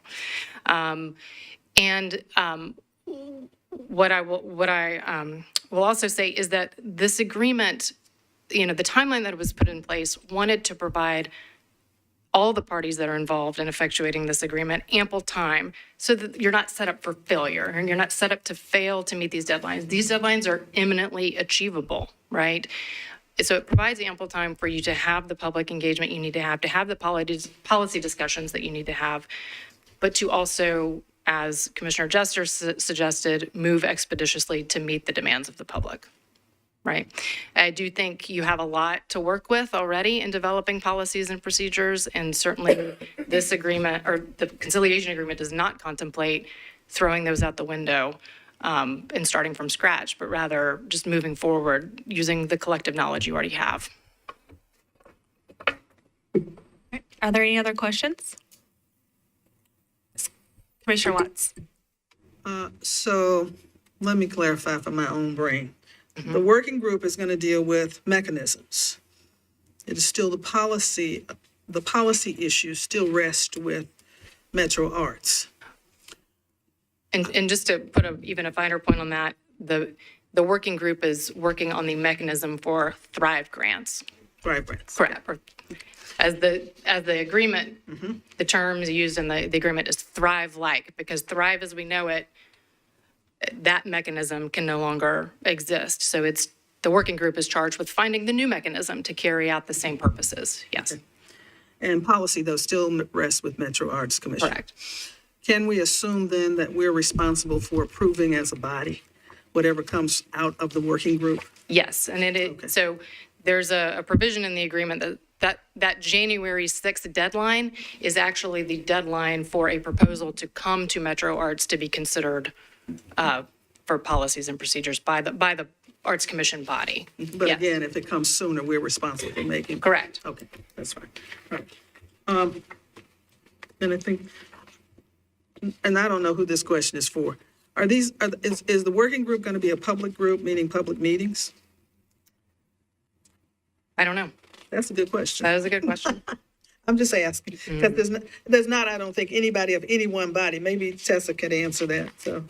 What I will also say is that this agreement, the timeline that was put in place wanted to provide all the parties that are involved in effectuating this agreement ample time so that you're not set up for failure and you're not set up to fail to meet these deadlines. These deadlines are imminently achievable, right? So it provides ample time for you to have the public engagement you need to have the policy discussions that you need to have, but to also, as Commissioner Jester suggested, move expeditiously to meet the demands of the public. Right. I do think you have a lot to work with already in developing policies and procedures, and certainly this agreement or the conciliation agreement does not contemplate throwing those out the window and starting from scratch, but rather just moving forward using the collective knowledge you already have. Are there any other questions? Commissioner Watts. So let me clarify for my own brain. The working group is going to deal with mechanisms. It is still the policy issues still rest with Metro Arts. And just to put even a finer point on that, the working group is working on the mechanism for Thrive grants. Thrive grants. Correct. As the agreement, the terms used in the agreement is Thrive-like, because Thrive as we know it, that mechanism can no longer exist. So the working group is charged with finding the new mechanism to carry out the same purposes. Yes. Okay. And policy, though, still rests with Metro Arts Commission. Correct. Can we assume then that we're responsible for approving as a body whatever comes out of the working group? Yes, and so there's a provision in the agreement that January 6th deadline is actually the deadline for a proposal to come to Metro Arts to be considered for policies and procedures by the Arts Commission body. But Yes. again, if it comes sooner, we're responsible for making. Correct. Okay, that's fine. All right. And I think, and I don't know who this question is for. Is the working group going to be a public group, meaning public meetings? I don't know. That's a good question. That is a good question. I'm just asking, because there's not, I don't think, anybody of any one body. Maybe Tessa could answer that, so.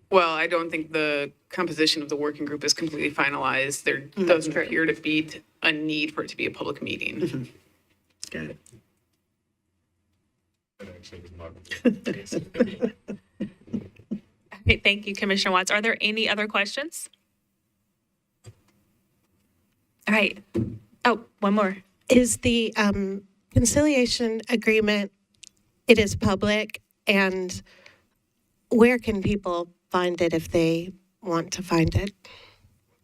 Well, I don't think the composition of the working group is completely finalized. There doesn't appear to be a need for it to be a public meeting. Got it. Okay, thank you, Commissioner Watts. Are there any other questions? All right. Oh, one more. Is the conciliation agreement, it is public, and where can people find it if they want to find it?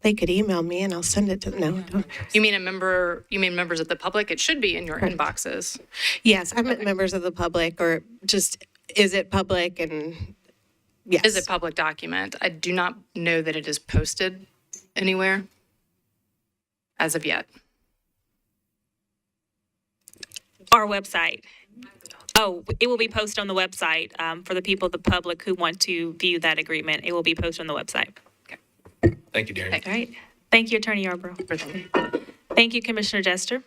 They could email me and I'll send it to them. No. You mean members of the public? It should be in your inboxes. Yes, I meant members of the public, or just, is it public? And yes. Is a public document. I do not know that it is posted anywhere. as of yet. Our website. Oh, it will be posted on the website for the people, the public who want to view that agreement. It will be posted on the website. Thank you, Darren. All right. Thank you, Attorney Yarborough. Thank you, Commissioner Jester.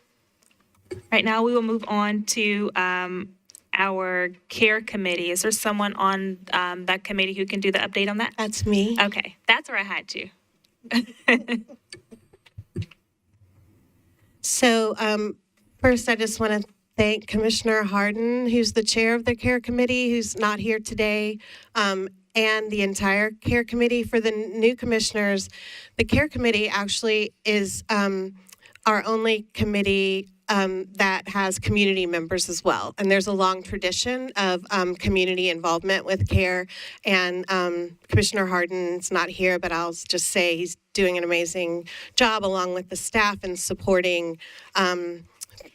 Right now, we will move on to our CARE committee. Is there someone on that committee who can do the update on that? That's me. Okay, that's where I had you. So first, I just want to thank Commissioner Harden, who's the chair of the CARE Committee, who's not here today, and the entire CARE Committee. For the new commissioners, the CARE Committee actually is our only committee that has community members as well. And there's a long tradition of community involvement with CARE. And Commissioner Harden's not here, but I'll just say he's doing an amazing job along with the staff in supporting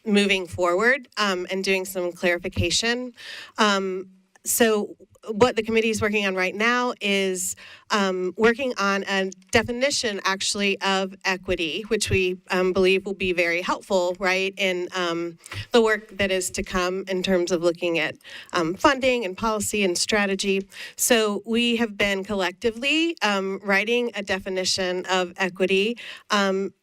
moving forward and doing some clarification. So what the committee is working on right now is working on a definition actually of equity, which we believe will be very helpful, right, in the work that is to come in terms of looking at funding and policy and strategy. So we have been collectively writing a definition of equity.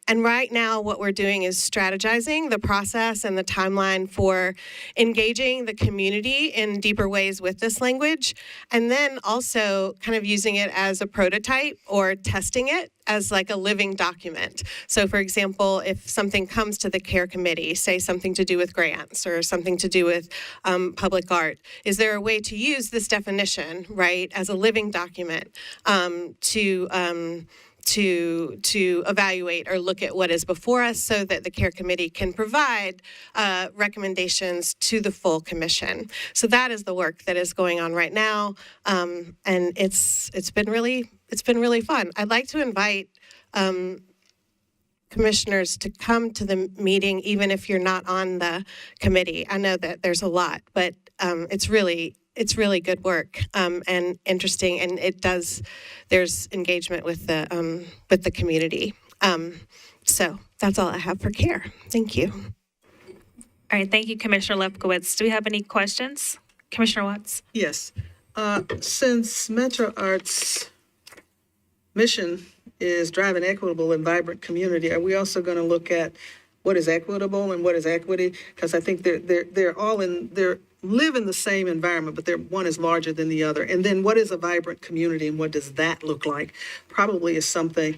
And right now, what we're doing is strategizing the process and the timeline for engaging the community in deeper ways with this language, and then also kind of using it as a prototype or testing it as like a living document. So for example, if something comes to the CARE committee, say something to do with grants or something to do with public art, is there a way to use this definition, right, as a living document to evaluate or look at what is before us so that the CARE committee can provide recommendations to the full commission. So that is the work that is going on right now, and it's been really fun. I'd like to invite commissioners to come to the meeting even if you're not on the committee. I know that there's a lot, but it's really good work and interesting, and there's engagement with the community. So that's all I have for CARE. Thank you. All right, thank you, Commissioner Lefkowitz. Do we have any questions? Commissioner Watts? Yes. Since Metro Arts' mission is driving equitable and vibrant community, are we also going to look at what is equitable and what is equity? Because I think they're all live in the same environment, but one is larger than the other. And then what is a vibrant community and what does that look like? Probably is something,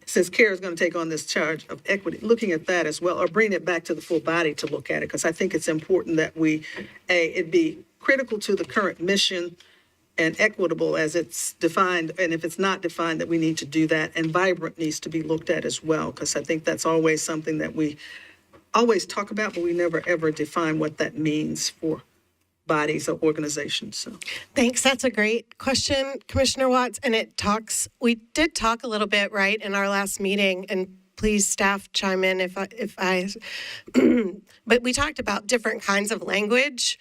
since CARE is going to take on this charge of equity, looking at that as well, or bring it back to the full body to look at it, because I think it's important that it be critical to the current mission and equitable as it's defined, and if it's not defined, that we need to do that, and vibrant needs to be looked at as well, because I think that's always something that we always talk about, but we never ever define what that means for bodies or organizations. So Thanks. That's a great question, Commissioner Watts. And we did talk a little bit, right, in our last meeting, and please staff chime in if I but we talked about different kinds of language.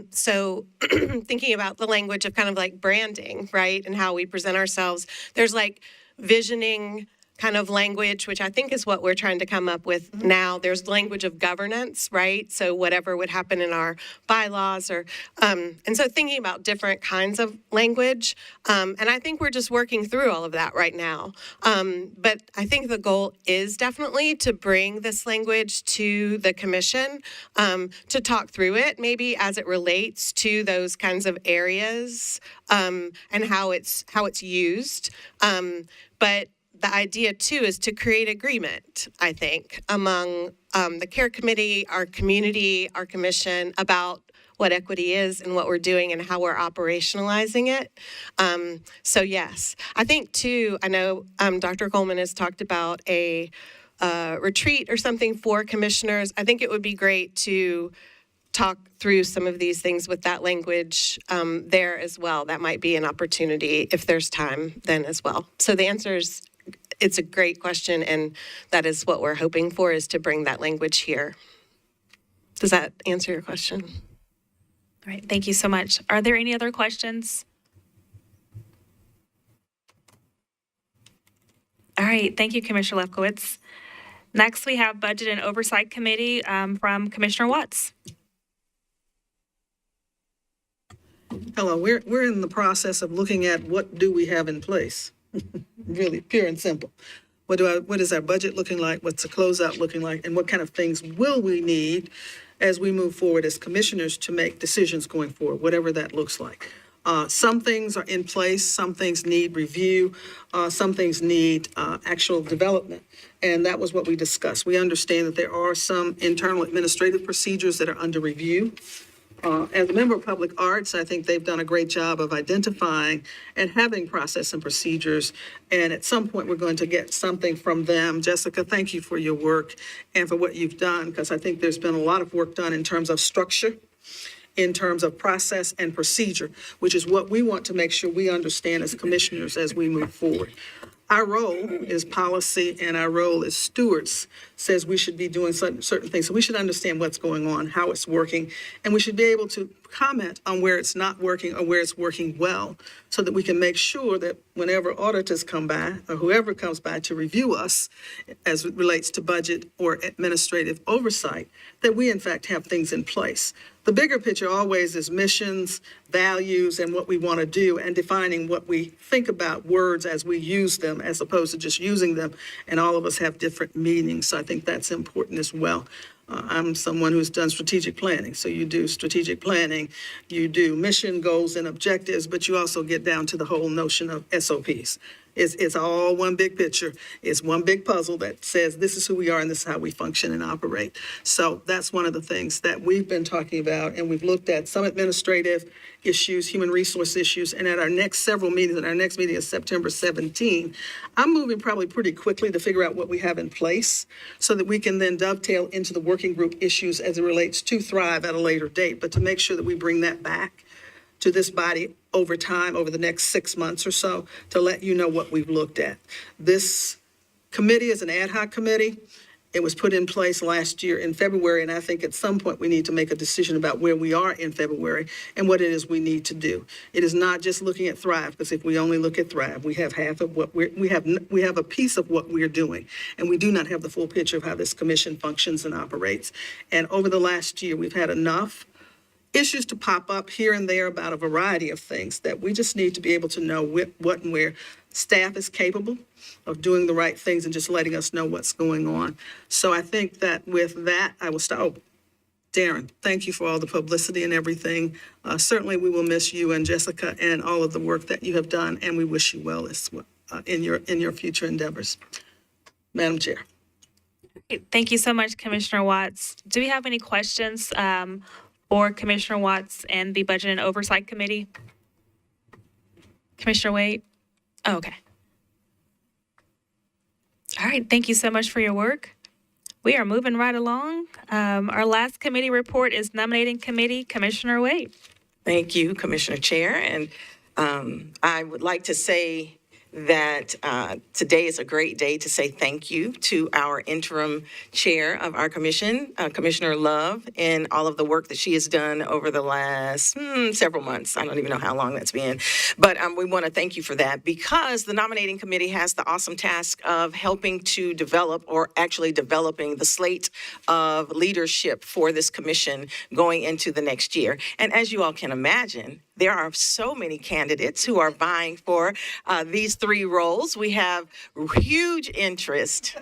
So thinking about the language of kind of like branding, right, and how we present ourselves, there's like visioning kind of language, which I think is what we're trying to come up with now. There's language of governance, right? So whatever would happen in our bylaws and so thinking about different kinds of language. And I think we're just working through all of that right now. But I think the goal is definitely to bring this language to the commission, to talk through it, maybe as it relates to those kinds of areas, and how it's used. But the idea, too, is to create agreement, I think, among the CARE committee, our community, our commission, about what equity is and what we're doing and how we're operationalizing it. So, yes. I think, too, I know Dr. Coleman has talked about a retreat or something for commissioners. I think it would be great to talk through some of these things with that language there as well. That might be an opportunity if there's time then as well. So the answer is, it's a great question, and that is what we're hoping for, is to bring that language here. Does that answer your question? All right, thank you so much. Are there any other questions? All right, thank you, Commissioner Lefkowitz. Next, we have Budget and Oversight Committee from Commissioner Watts. Hello, we're in the process of looking at what do we have in place. Really pure and simple. What is our budget looking like? What's the closeout looking like? And what kind of things will we need as we move forward as commissioners to make decisions going forward, whatever that looks like. Some things are in place, some things need review, some things need actual development. And that was what we discussed. We understand that there are some internal administrative procedures that are under review. As a member of Public Arts, I think they've done a great job of identifying and having process and procedures. And at some point, we're going to get something from them. Jessica, thank you for your work and for what you've done, because I think there's been a lot of work done in terms of structure, in terms of process and procedure, which is what we want to make sure we understand as commissioners as we move forward. Our role is policy, and our role as stewards says we should be doing certain things. So we should understand what's going on, how it's working, and we should be able to comment on where it's not working or where it's working well, so that we can make sure that whenever auditors come by, or whoever comes by to review us as it relates to budget or administrative oversight, that we in fact have things in place. The bigger picture always is missions, values, and what we want to do, and defining what we think about words as we use them, as opposed to just using them, and all of us have different meanings. So I think that's important as well. I'm someone who's done strategic planning. So you do strategic planning, you do mission, goals, and objectives, but you also get down to the whole notion of SOPs. It's all one big picture. It's one big puzzle that says this is who we are and this is how we function and operate. So that's one of the things that we've been talking about, and we've looked at some administrative issues, human resource issues, and at our next several meetings, and our next meeting is September 17, I'm moving probably pretty quickly to figure out what we have in place so that we can then dovetail into the working group issues as it relates to Thrive at a later date, but to make sure that we bring that back to this body over time, over the next 6 months or so, to let you know what we've looked at. This committee is an ad hoc committee. It was put in place last year in February, and I think at some point we need to make a decision about where we are in February and what it is we need to do. It is not just looking at Thrive, because if we only look at Thrive, we have half of what we have a piece of what we're doing, and we do not have the full picture of how this commission functions and operates. And over the last year, we've had enough issues to pop up here and there about a variety of things that we just need to be able to know what and where staff is capable of doing the right things and just letting us know what's going on. So I think that with that, I will start. Oh, Darren, thank you for all the publicity and everything. Certainly we will miss you and Jessica and all of the work that you have done, and we wish you well as well, in your future endeavors. Madam Chair. Thank you so much, Commissioner Watts. Do we have any questions for Commissioner Watts and the Budget and Oversight Committee? Commissioner Wade? Oh, okay. All right, thank you so much for your work. We are moving right along. Our last committee report is Nominating Committee. Commissioner Wade. Thank you, Commissioner Chair. And I would like to say that today is a great day to say thank you to our interim chair of our commission, Commissioner Love, and all of the work that she has done over the last several months. I don't even know how long that's been. But we want to thank you for that, because the nominating committee has the awesome task of helping to develop, or actually developing, the slate of leadership for this commission going into the next year. And as you all can imagine, there are so many candidates who are vying for these 3 roles. We have huge interest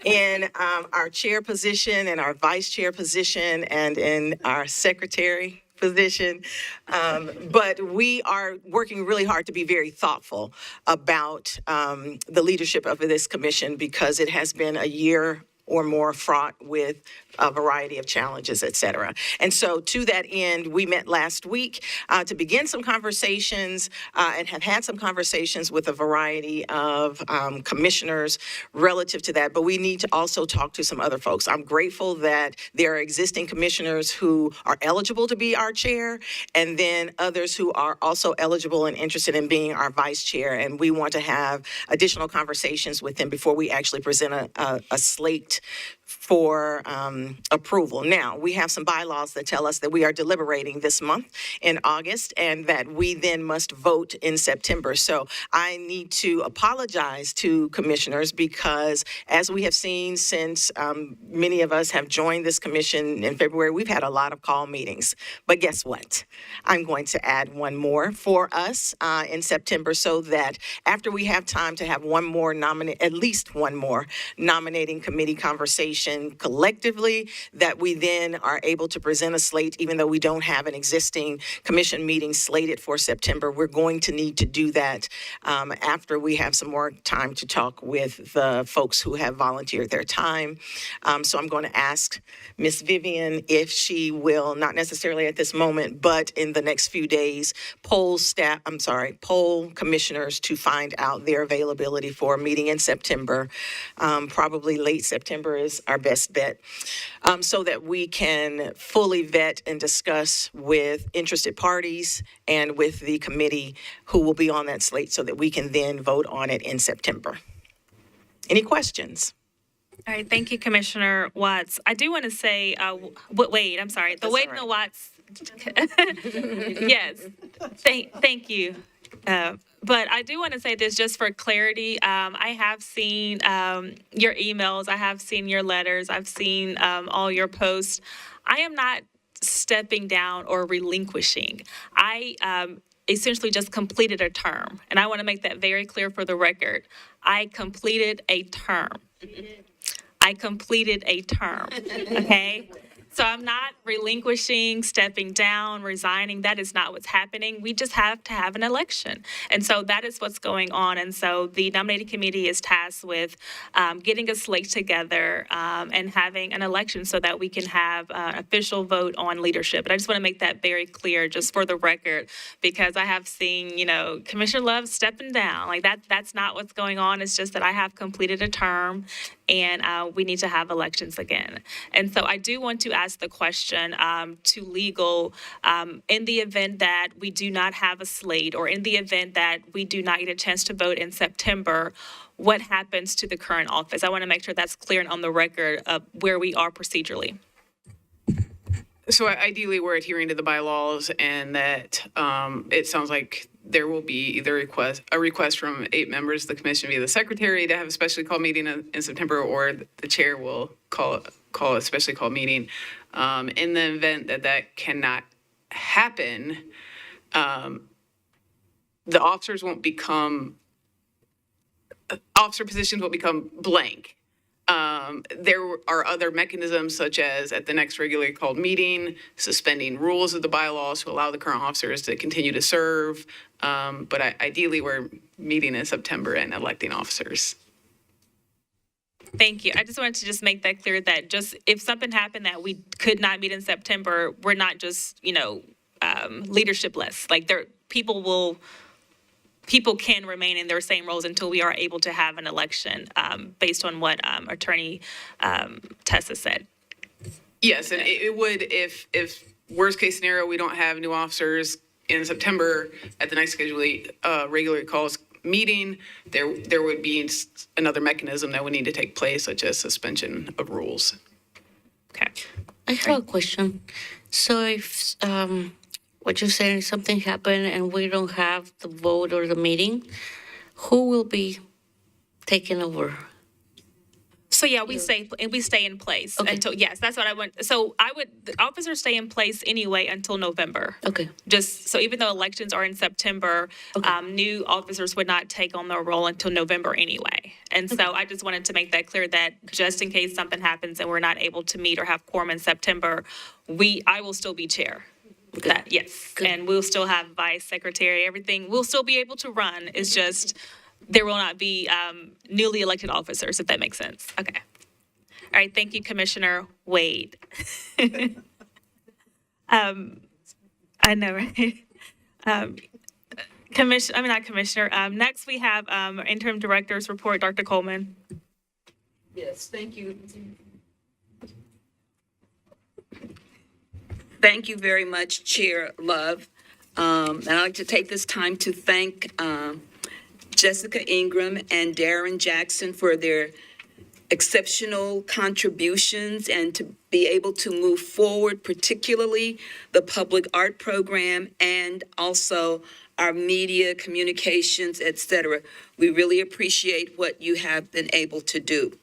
in our chair position and our vice chair position and in our secretary position. But we are working really hard to be very thoughtful about the leadership of this commission, because it has been a year or more fraught with a variety of challenges, et cetera. And so to that end, we met last week to begin some conversations and have had some conversations with a variety of commissioners relative to that. But we need to also talk to some other folks. I'm grateful that there are existing commissioners who are eligible to be our chair, and then others who are also eligible and interested in being our vice chair. And we want to have additional conversations with them before we actually present a slate for approval. Now, we have some bylaws that tell us that we are deliberating this month in August and that we then must vote in September. So I need to apologize to commissioners because as we have seen since many of us have joined this commission in February, we've had a lot of call meetings. But guess what? I'm going to add one more for us in September so that after we have time to have one more at least one more nominating committee conversation collectively, that we then are able to present a slate, even though we don't have an existing commission meeting slated for September. We're going to need to do that after we have some more time to talk with the folks who have volunteered their time. So I'm going to ask Ms. Vivian if she will, not necessarily at this moment, but in the next few days, poll commissioners to find out their availability for a meeting in September. Probably late September is our best bet, so that we can fully vet and discuss with interested parties and with the committee who will be on that slate so that we can then vote on it in September. Any questions? All right, thank you, Commissioner Watts. I do want to say, Wade, I'm sorry, the Wade and the Watts. Yes, thank you. But I do want to say this just for clarity. I have seen your emails. I have seen your letters. I've seen all your posts. I am not stepping down or relinquishing. I essentially just completed a term. And I want to make that very clear for the record. I completed a term. Okay? So I'm not relinquishing, stepping down, resigning. That is not what's happening. We just have to have an election. And so that is what's going on. And so the nominating committee is tasked with getting a slate together and having an election so that we can have an official vote on leadership. But I just want to make that very clear just for the record, because I have seen, Commissioner Love stepping down. Like that's not what's going on. It's just that I have completed a term and we need to have elections again. And so I do want to ask the question to legal, in the event that we do not have a slate or in the event that we do not get a chance to vote in September, what happens to the current office? I want to make sure that's clear and on the record of where we are procedurally. So ideally, we're adhering to the bylaws and that it sounds like there will be either a request from 8 members of the commission via the secretary to have a specially called meeting in September, or the chair will call a specially called meeting. In the event that cannot happen, the officer positions won't become blank. There are other mechanisms such as at the next regularly called meeting, suspending rules of the bylaws to allow the current officers to continue to serve. But ideally, we're meeting in September and electing officers. Thank you. I just wanted to just make that clear that just if something happened that we could not meet in September, we're not just, leadershipless. Like people can remain in their same roles until we are able to have an election based on what Attorney Tessa said. Yes, and it would, if worst case scenario, we don't have new officers in September at the next regular calls meeting, there would be another mechanism that would need to take place, such as suspension of rules. Okay. I have a question. So if what you're saying, something happened and we don't have the vote or the meeting, who will be taking over? So yeah, we stay in place until, yes, that's what I want. So the officers stay in place anyway until November. Okay. Just, so even though elections are in September, new officers would not take on their role until November anyway. And so I just wanted to make that clear that just in case something happens and we're not able to meet or have quorum in September, I will still be chair. That, yes. Good. And we'll still have vice secretary, everything. We'll still be able to run. It's just there will not be newly elected officers, if that makes sense. Okay. All right. Thank you, Commissioner Wade. I know, right? Next, we have Interim Director's Report, Dr. Coleman. Yes, thank you. Thank you very much, Chair Love. And I'd like to take this time to thank Jessica Ingram and Darren Jackson for their exceptional contributions and to be able to move forward, particularly the public art program and also our media, communications, et cetera. We really appreciate what you have been able to do.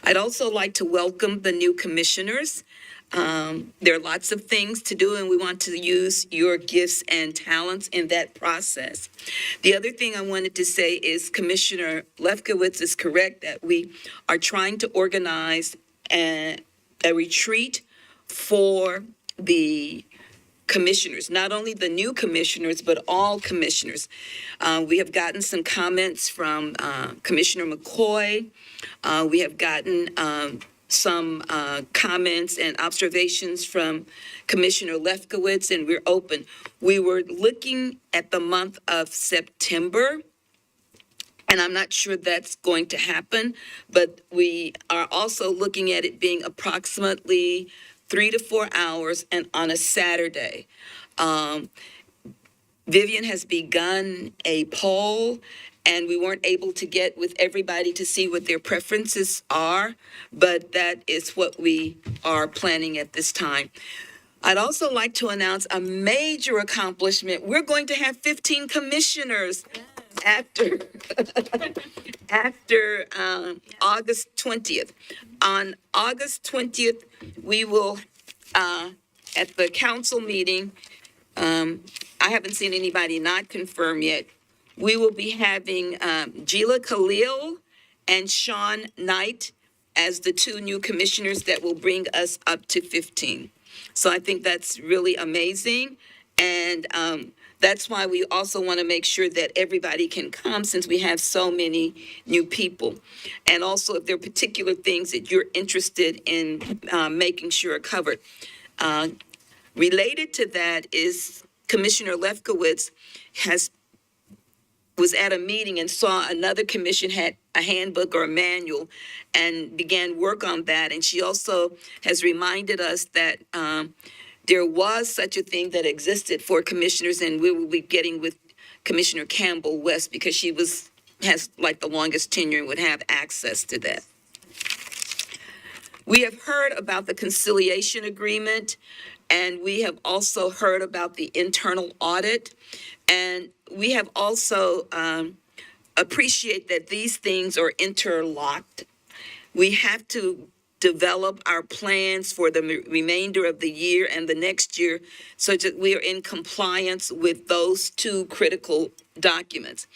I'd also like to welcome the new commissioners. There are lots of things to do, and we want to use your gifts and talents in that process. The other thing I wanted to say is Commissioner Lefkowitz is correct that we are trying to organize a retreat for the commissioners, not only the new commissioners, but all commissioners. We have gotten some comments from Commissioner McCoy. We have gotten some comments and observations from Commissioner Lefkowitz, and we're open. We were looking at the month of September, and I'm not sure that's going to happen, but we are also looking at it being approximately 3 to 4 hours and on a Saturday. Vivian has begun a poll, and we weren't able to get with everybody to see what their preferences are, but that is what we are planning at this time. I'd also like to announce a major accomplishment. We're going to have 15 commissioners after August 20th. On August 20th, we will, at the council meeting, I haven't seen anybody not confirm yet. We will be having Gila Khalil and Sean Knight as the two new commissioners that will bring us up to 15. So I think that's really amazing. And that's why we also want to make sure that everybody can come since we have so many new people. And also if there are particular things that you're interested in making sure are covered. Related to that is Commissioner Lefkowitz was at a meeting and saw another commission had a handbook or a manual and began work on that. And she also has reminded us that there was such a thing that existed for commissioners, and we will be getting with Commissioner Campbell West because she has like the longest tenure and would have access to that. We have heard about the conciliation agreement, and we have also heard about the internal audit. And we have also appreciate that these things are interlocked. We have to develop our plans for the remainder of the year and the next year so that we are in compliance with those two critical documents.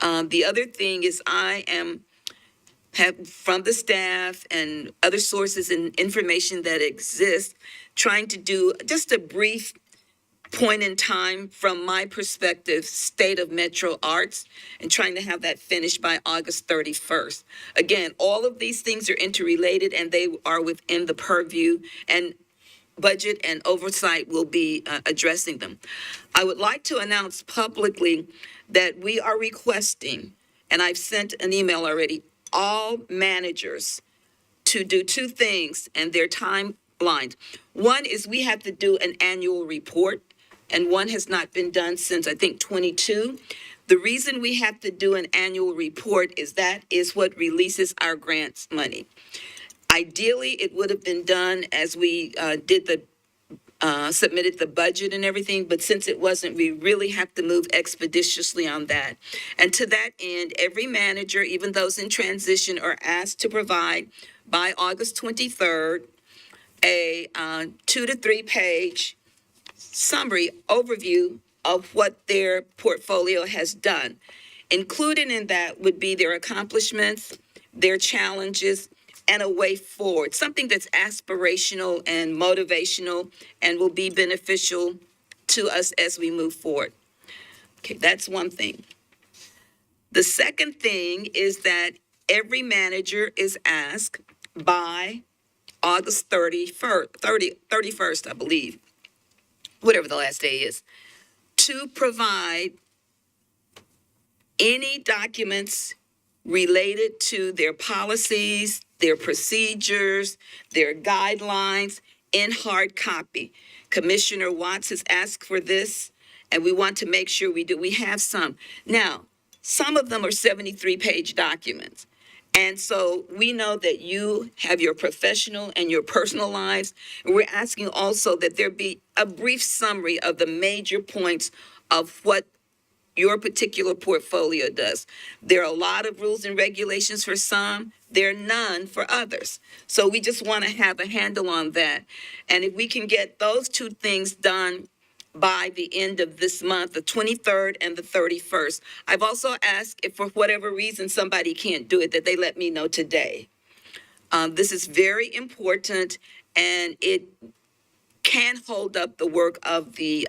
The other thing is have from the staff and other sources and information that exists, trying to do just a brief point in time from my perspective, state of Metro Arts, and trying to have that finished by August 31st. Again, all of these things are interrelated and they are within the purview, and budget and oversight will be addressing them. I would like to announce publicly that we are requesting, and I've sent an email already, all managers to do two things and their timelines. One is we have to do an annual report, and one has not been done since, I think, 22. The reason we have to do an annual report is that is what releases our grants money. Ideally, it would have been done as we submitted the budget and everything, but since it wasn't, we really have to move expeditiously on that. And to that end, every manager, even those in transition, are asked to provide by August 23rd a 2 to 3 page summary overview of what their portfolio has done. Included in that would be their accomplishments, their challenges, and a way forward, something that's aspirational and motivational and will be beneficial to us as we move forward. Okay, that's one thing. The second thing is that every manager is asked by August 31st, I believe, whatever the last day is, to provide any documents related to their policies, their procedures, their guidelines in hard copy. Commissioner Watts has asked for this, and we want to make sure we do. We have some. Now, some of them are 73-page documents, And so we know that you have your professional and your personal lives. And we're asking also that there be a brief summary of the major points of what your particular portfolio does. There are a lot of rules and regulations for some, there are none for others. So we just want to have a handle on that. And if we can get those two things done by the end of this month, the 23rd and the 31st. I've also asked if for whatever reason somebody can't do it, that they let me know today. This is very important, and it can hold up the work of the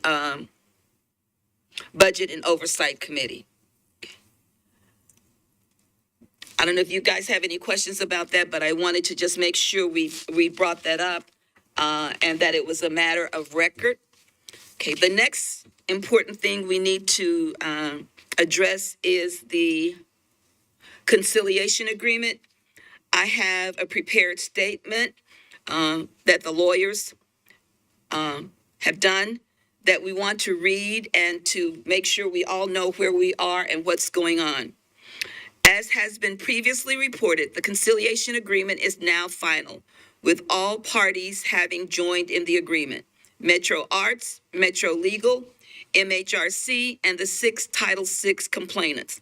Budget and Oversight Committee. I don't know if you guys have any questions about that, but I wanted to just make sure we brought that up and that it was a matter of record. Okay, the next important thing we need to address is the conciliation agreement. I have a prepared statement that the lawyers have done that we want to read and to make sure we all know where we are and what's going on. As has been previously reported, the conciliation agreement is now final, with all parties having joined in the agreement: Metro Arts, Metro Legal, MHRC, and the 6 Title VI complainants.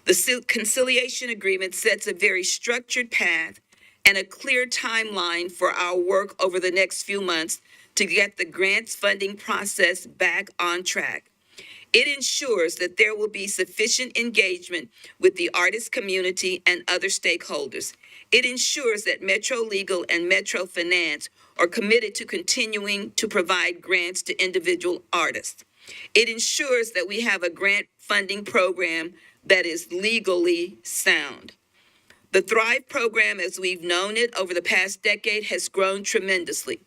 The conciliation agreement sets a very structured path and a clear timeline for our work over the next few months to get the grants funding process back on track. It ensures that there will be sufficient engagement with the artist community and other stakeholders. It ensures that Metro Legal and Metro Finance are committed to continuing to provide grants to individual artists. It ensures that we have a grant funding program that is legally sound. The Thrive program, as we've known it over the past decade, has grown tremendously.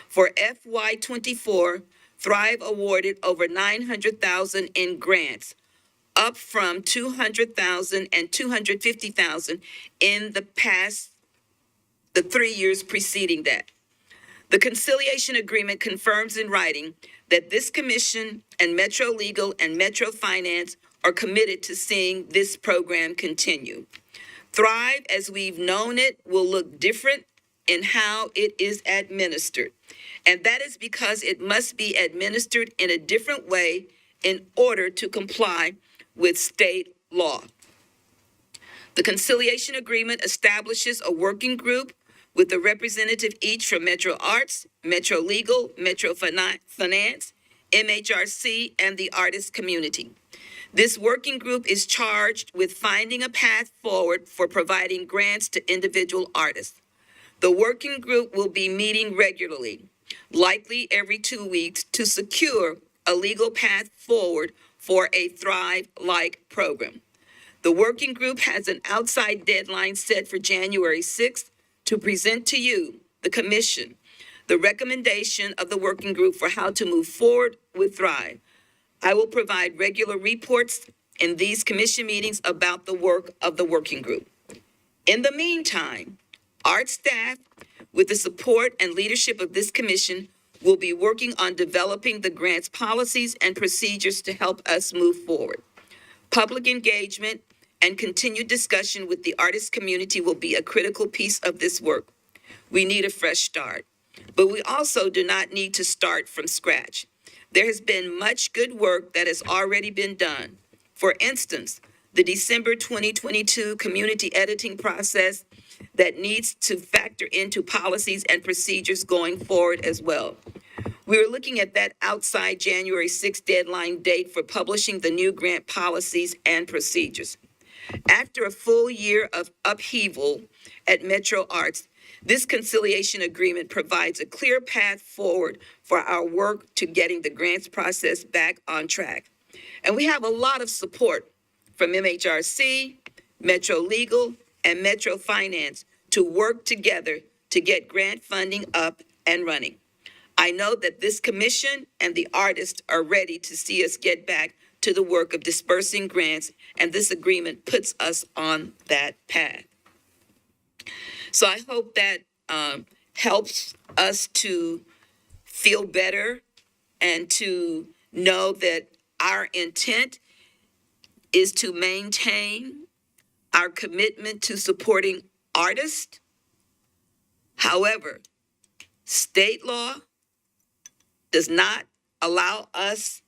For FY24, Thrive awarded over $900,000 in grants, up from $200,000 and $250,000 in the 3 years preceding that. The conciliation agreement confirms in writing that this commission and Metro Legal and Metro Finance are committed to seeing this program continue. Thrive, as we've known it, will look different in how it is administered. And that is because it must be administered in a different way in order to comply with state law. The conciliation agreement establishes a working group with a representative each from Metro Arts, Metro Legal, Metro Finance, MHRC, and the artist community. This working group is charged with finding a path forward for providing grants to individual artists. The working group will be meeting regularly, likely every 2 weeks, to secure a legal path forward for a Thrive-like program. The working group has an outside deadline set for January 6th to present to you, the commission, the recommendation of the working group for how to move forward with Thrive. I will provide regular reports in these commission meetings about the work of the working group. In the meantime, art staff, with the support and leadership of this commission, will be working on developing the grants policies and procedures to help us move forward. Public engagement and continued discussion with the artist community will be a critical piece of this work. We need a fresh start, but we also do not need to start from scratch. There has been much good work that has already been done. For instance, the December 2022 community editing process that needs to factor into policies and procedures going forward as well. We are looking at that outside January 6th deadline date for publishing the new grant policies and procedures. After a full year of upheaval at Metro Arts, this conciliation agreement provides a clear path forward for our work to getting the grants process back on track. And we have a lot of support from MHRC, Metro Legal, and Metro Finance to work together to get grant funding up and running. I know that this commission and the artists are ready to see us get back to the work of dispersing grants, and this agreement puts us on that path. So I hope that helps us to feel better and to know that our intent is to maintain our commitment to supporting artists. However, state law does not allow us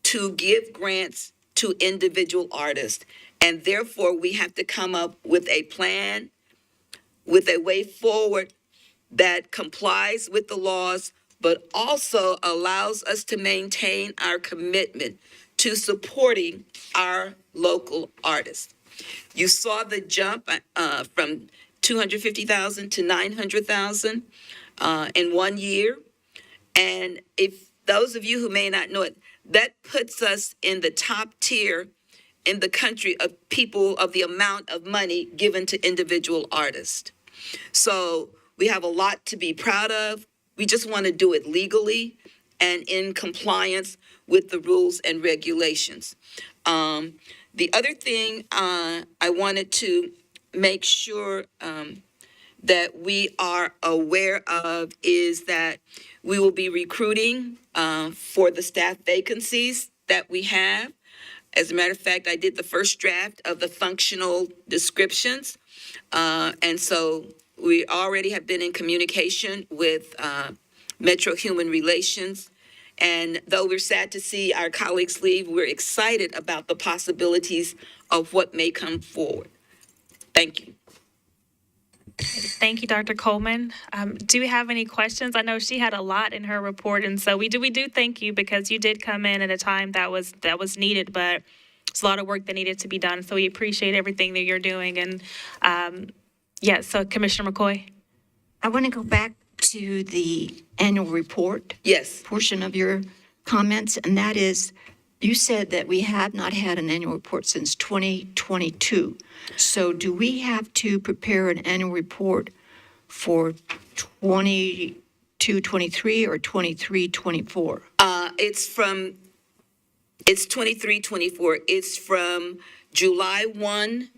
to give grants to individual artists. And therefore, we have to come up with a plan, with a way forward that complies with the laws, but also allows us to maintain our commitment to supporting our local artists. You saw the jump from 250,000 to 900,000 in 1 year. And if those of you who may not know it, that puts us in the top tier in the country of people of the amount of money given to individual artists. So we have a lot to be proud of. We just want to do it legally and in compliance with the rules and regulations. The other thing I wanted to make sure that we are aware of is that we will be recruiting for the staff vacancies that we have. As a matter of fact, I did the first draft of the functional descriptions. And so we already have been in communication with Metro Human Relations. And though we're sad to see our colleagues leave, we're excited about the possibilities of what may come forward. Thank you. Thank you, Dr. Coleman. Do we have any questions? I know she had a lot in her report, and so we do thank you because you did come in at a time that was needed, but it's a lot of work that needed to be done. So we appreciate everything that you're doing. And so Commissioner McCoy. I want to go back to the annual report. Yes. Portion of your comments, and that is, you said that we have not had an annual report since 2022. So do we have to prepare an annual report for 22, 23 or 23, 24? It's 23, 24. It's from July 1,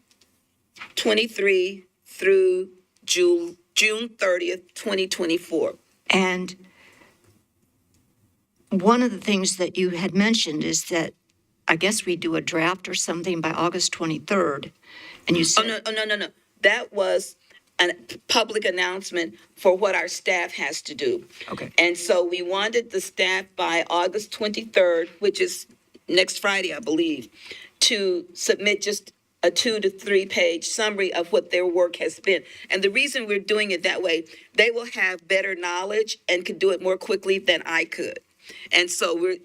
23 through June 30th, 2024. And one of the things that you had mentioned is that I guess we do a draft or something by August 23rd. And you said... Oh, no. That was a public announcement for what our staff has to do. Okay. And so we wanted the staff by August 23rd, which is next Friday, I believe, to submit just a 2 to 3 page summary of what their work has been. And the reason we're doing it that way, they will have better knowledge and can do it more quickly than I could. And so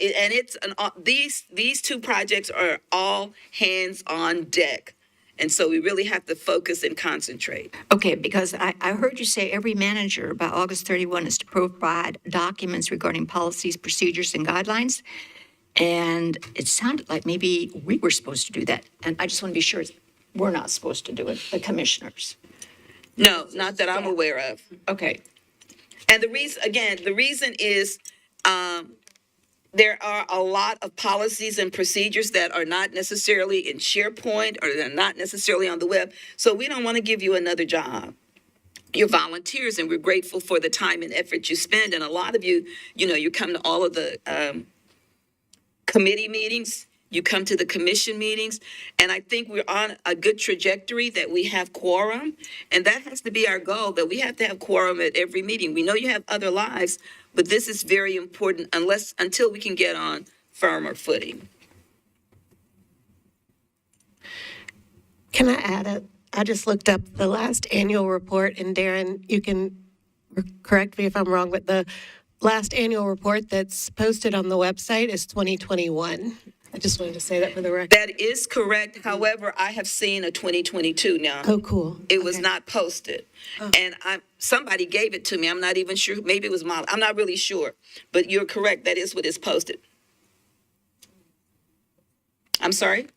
these two projects are all hands on deck. And so we really have to focus and concentrate. Okay, because I heard you say every manager by August 31 is to provide documents regarding policies, procedures, and guidelines. And it sounded like maybe we were supposed to do that. And I just want to be sure we're not supposed to do it, the commissioners. No, not that I'm aware of. Okay. And the reason is there are a lot of policies and procedures that are not necessarily in SharePoint or they're not necessarily on the web. So we don't want to give you another job. You're volunteers, and we're grateful for the time and effort you spend. And a lot of you, you come to all of the committee meetings, you come to the commission meetings, and I think we're on a good trajectory that we have quorum, and that has to be our goal, that we have to have quorum at every meeting. We know you have other lives, but this is very important until we can get on firmer footing. Can I add I just looked up the last annual report, and Darren, you can correct me if I'm wrong, but the last annual report that's posted on the website is 2021. I just wanted to say that for the record. That is correct. However, I have seen a 2022 now. Oh, cool. It was not posted. Oh. And somebody gave it to me. I'm not even sure. Maybe it was Molly. I'm not really sure. But you're correct. That is what is posted. I'm sorry?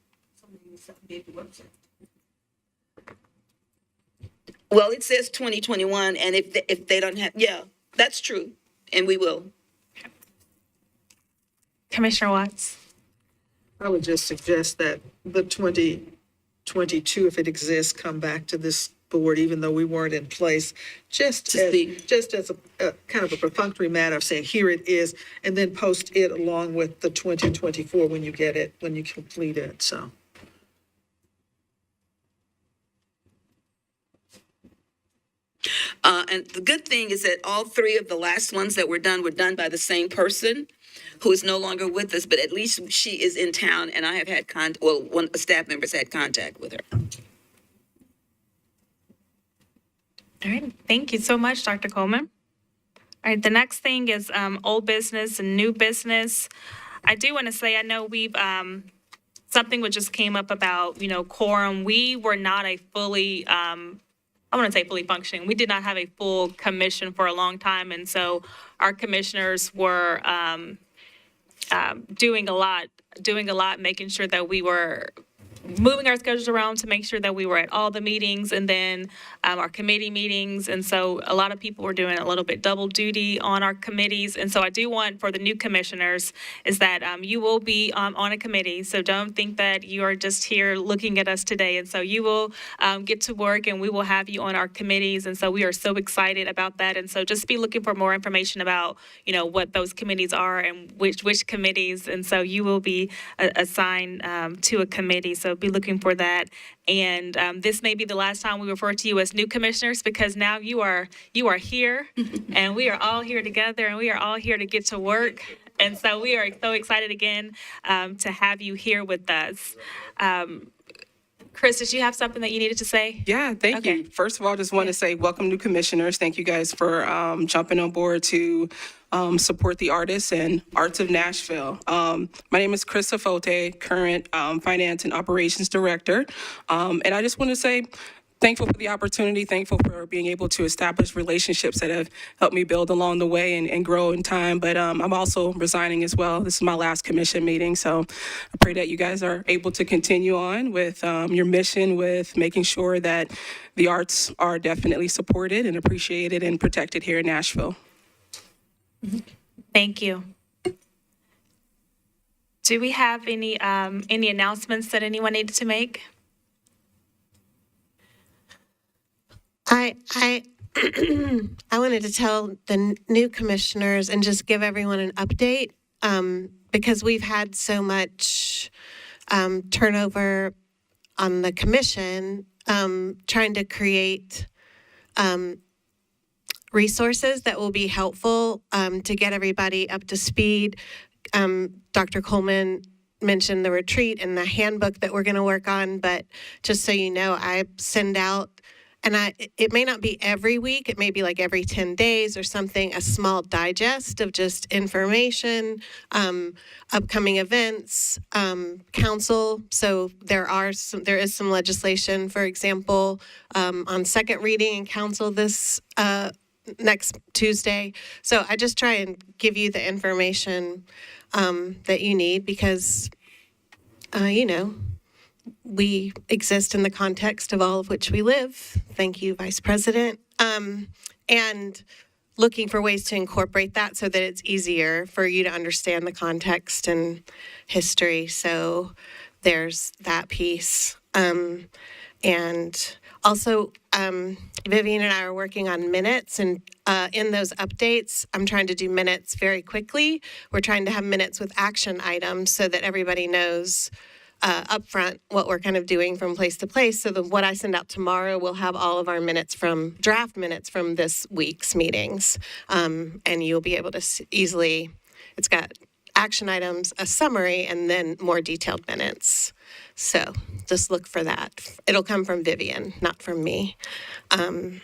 Well, it says 2021, and if they don't have, that's true, and we will. Commissioner Watts. I would just suggest that the 2022, if it exists, come back to this board, even though we weren't in place, just as a kind of a perfunctory matter of saying, here it is, and then post it along with the 2024 when you get it, when you complete it, so. And the good thing is that all three of the last ones that were done by the same person who is no longer with us, but at least she is in town, and I have had one staff member's had contact with her. All right, thank you so much, Dr. Coleman. All right, the next thing is old business and new business. I do want to say, I know we've, something that just came up about, quorum. We were not a fully, I want to say fully functioning. We did not have a full commission for a long time, and so our commissioners were doing a lot, making sure that we were moving our schedules around to make sure that we were at all the meetings and then our committee meetings. And so a lot of people were doing a little bit double duty on our committees. And so I do want for the new commissioners is that you will be on a committee. So don't think that you are just here looking at us today. And so you will get to work and we will have you on our committees. And so we are so excited about that. And so just be looking for more information about, what those committees are and which committees. And so you will be assigned to a committee. So be looking for that. And this may be the last time we refer to you as new commissioners because now you are here and we are all here together and we are all here to get to work. And so we are so excited again to have you here with us. Chris, did you have something that you needed to say? Yeah, thank you. First of all, just want to say welcome new commissioners. Thank you guys for jumping on board to support the artists and arts of Nashville. My name is Chris Afote, current Finance and Operations Director. And I just want to say thankful for the opportunity, thankful for being able to establish relationships that have helped me build along the way and grow in time. But I'm also resigning as well. This is my last commission meeting. So I pray that you guys are able to continue on with your mission with making sure that the arts are definitely supported and appreciated and protected here in Nashville. Thank you. Do we have any announcements that anyone needed to make? I wanted to tell the new commissioners and just give everyone an update because we've had so much turnover on the commission, trying to create resources that will be helpful to get everybody up to speed. Dr. Coleman mentioned the retreat and the handbook that we're going to work on, but just so you know, I send out, and it may not be every week, it may be like every 10 days or something, a small digest of just information, upcoming events, council. So there is some legislation, for example, on second reading in council this next Tuesday. So I just try and give you the information that you need because, we exist in the context of all of which we live. Thank you, Vice President. And looking for ways to incorporate that so that it's easier for you to understand the context and history. So there's that piece. And also, Vivian and I are working on minutes, and in those updates, I'm trying to do minutes very quickly. We're trying to have minutes with action items so that everybody knows upfront what we're kind of doing from place to place. So what I send out tomorrow will have all of our draft minutes from this week's meetings. And you'll be able to easily, it's got action items, a summary, and then more detailed minutes. So just look for that. It'll come from Vivian, not from me. And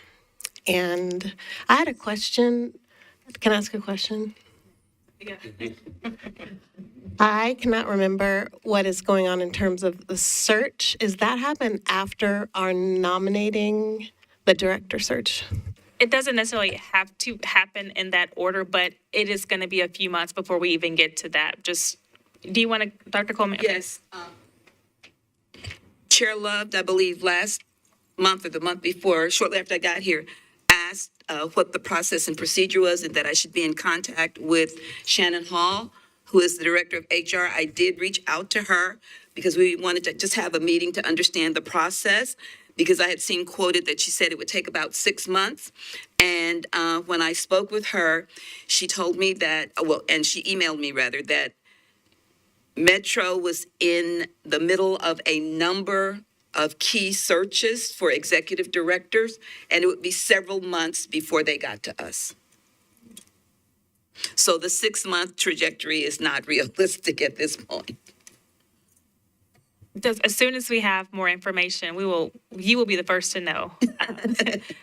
I had a question. Can I ask a question? Yeah. I cannot remember what is going on in terms of the search. Is that happen after our nominating the director search? It doesn't necessarily have to happen in that order, but it is going to be a few months before we even get to that. Just, do you want to, Dr. Coleman? Yes. Chair Loved, I believe last month or the month before, shortly after I got here, asked what the process and procedure was and that I should be in contact with Shannon Hall, who is the director of HR. I did reach out to her because we wanted to just have a meeting to understand the process, because I had seen quoted that she said it would take about 6 months. And when I spoke with her, she told me that, and she emailed me rather, that Metro was in the middle of a number of key searches for executive directors, and it would be several months before they got to us. So the 6-month trajectory is not realistic at this point. As soon as we have more information, you will be the first to know.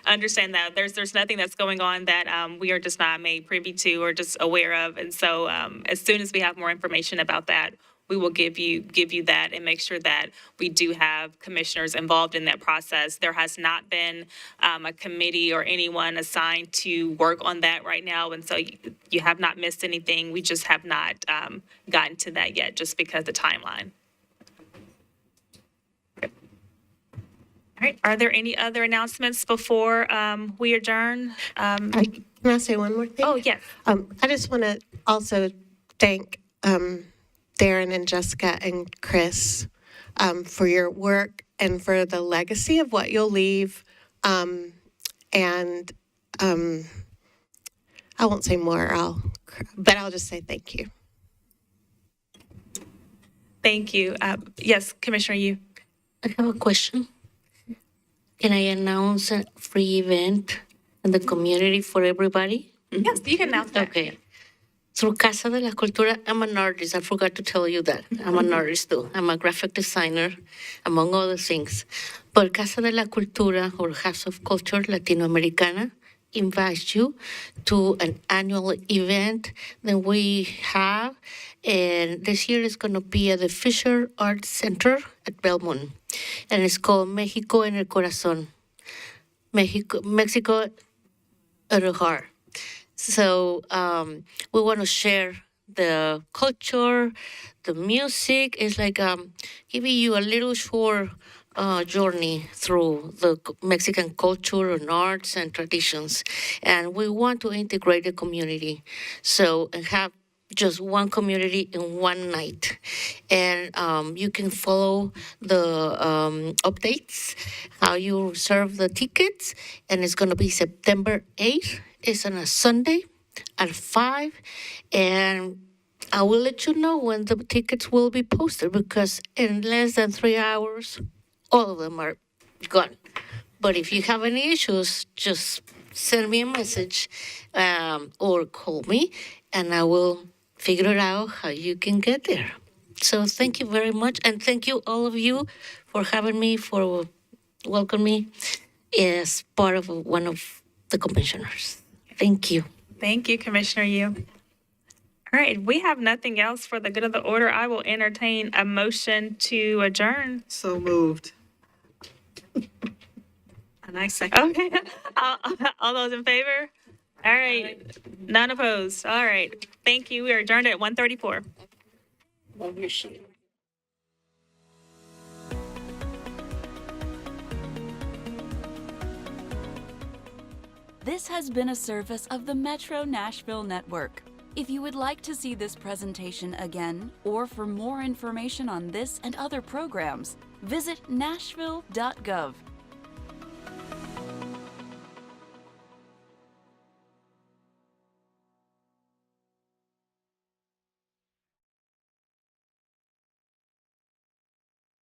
Understand that there's nothing that's going on that we are just not made privy to or just aware of. And so as soon as we have more information about that, we will give you that and make sure that we do have commissioners involved in that process. There has not been a committee or anyone assigned to work on that right now. And so you have not missed anything. We just have not gotten to that yet, just because of the timeline. All right, are there any other announcements before we adjourn? Can I say one more thing? Oh, yes. I just want to also thank Darren and Jessica and Chris for your work and for the legacy of what you'll leave. And I won't say more, but I'll just say thank you. Thank you. Yes, Commissioner Yu. I have a question. Can I announce a free event in the community for everybody? Yes, you can announce that. Okay. Through Casa de la Cultura, I'm an artist. I forgot to tell you that. I'm an artist too. I'm a graphic designer, among other things. But Casa de la Cultura, or House of Culture Latinoamericana, invites you to an annual event that we have. And this year is going to be at the Fisher Arts Center at Belmont. And it's called Mexico en el Corazón. Mexico at the heart. So we want to share the culture, the music. It's like giving you a little short journey through the Mexican culture and arts and traditions. And we want to integrate the community. So and have just one community in one night. And you can follow the updates, how you reserve the tickets. And it's going to be September 8th. It's on a Sunday at 5. And I will let you know when the tickets will be posted, because in less than 3 hours, all of them are gone. But if you have any issues, just send me a message or call me, and I will figure it out how you can get there. So thank you very much. And thank you, all of you, for having me, for welcoming me as part of one of the commissioners. Thank you. Thank you, Commissioner Yu. All right, we have nothing else for the good of the order. I will entertain a motion to adjourn. So moved. And I second. Okay. All those in favor? All right. None opposed. All right. Thank you. We are adjourned at 1:34. Love your sheet. This has been a service of the Metro Nashville Network. If you would like to see this presentation again, or for more information on this and other programs, visit nashville.gov.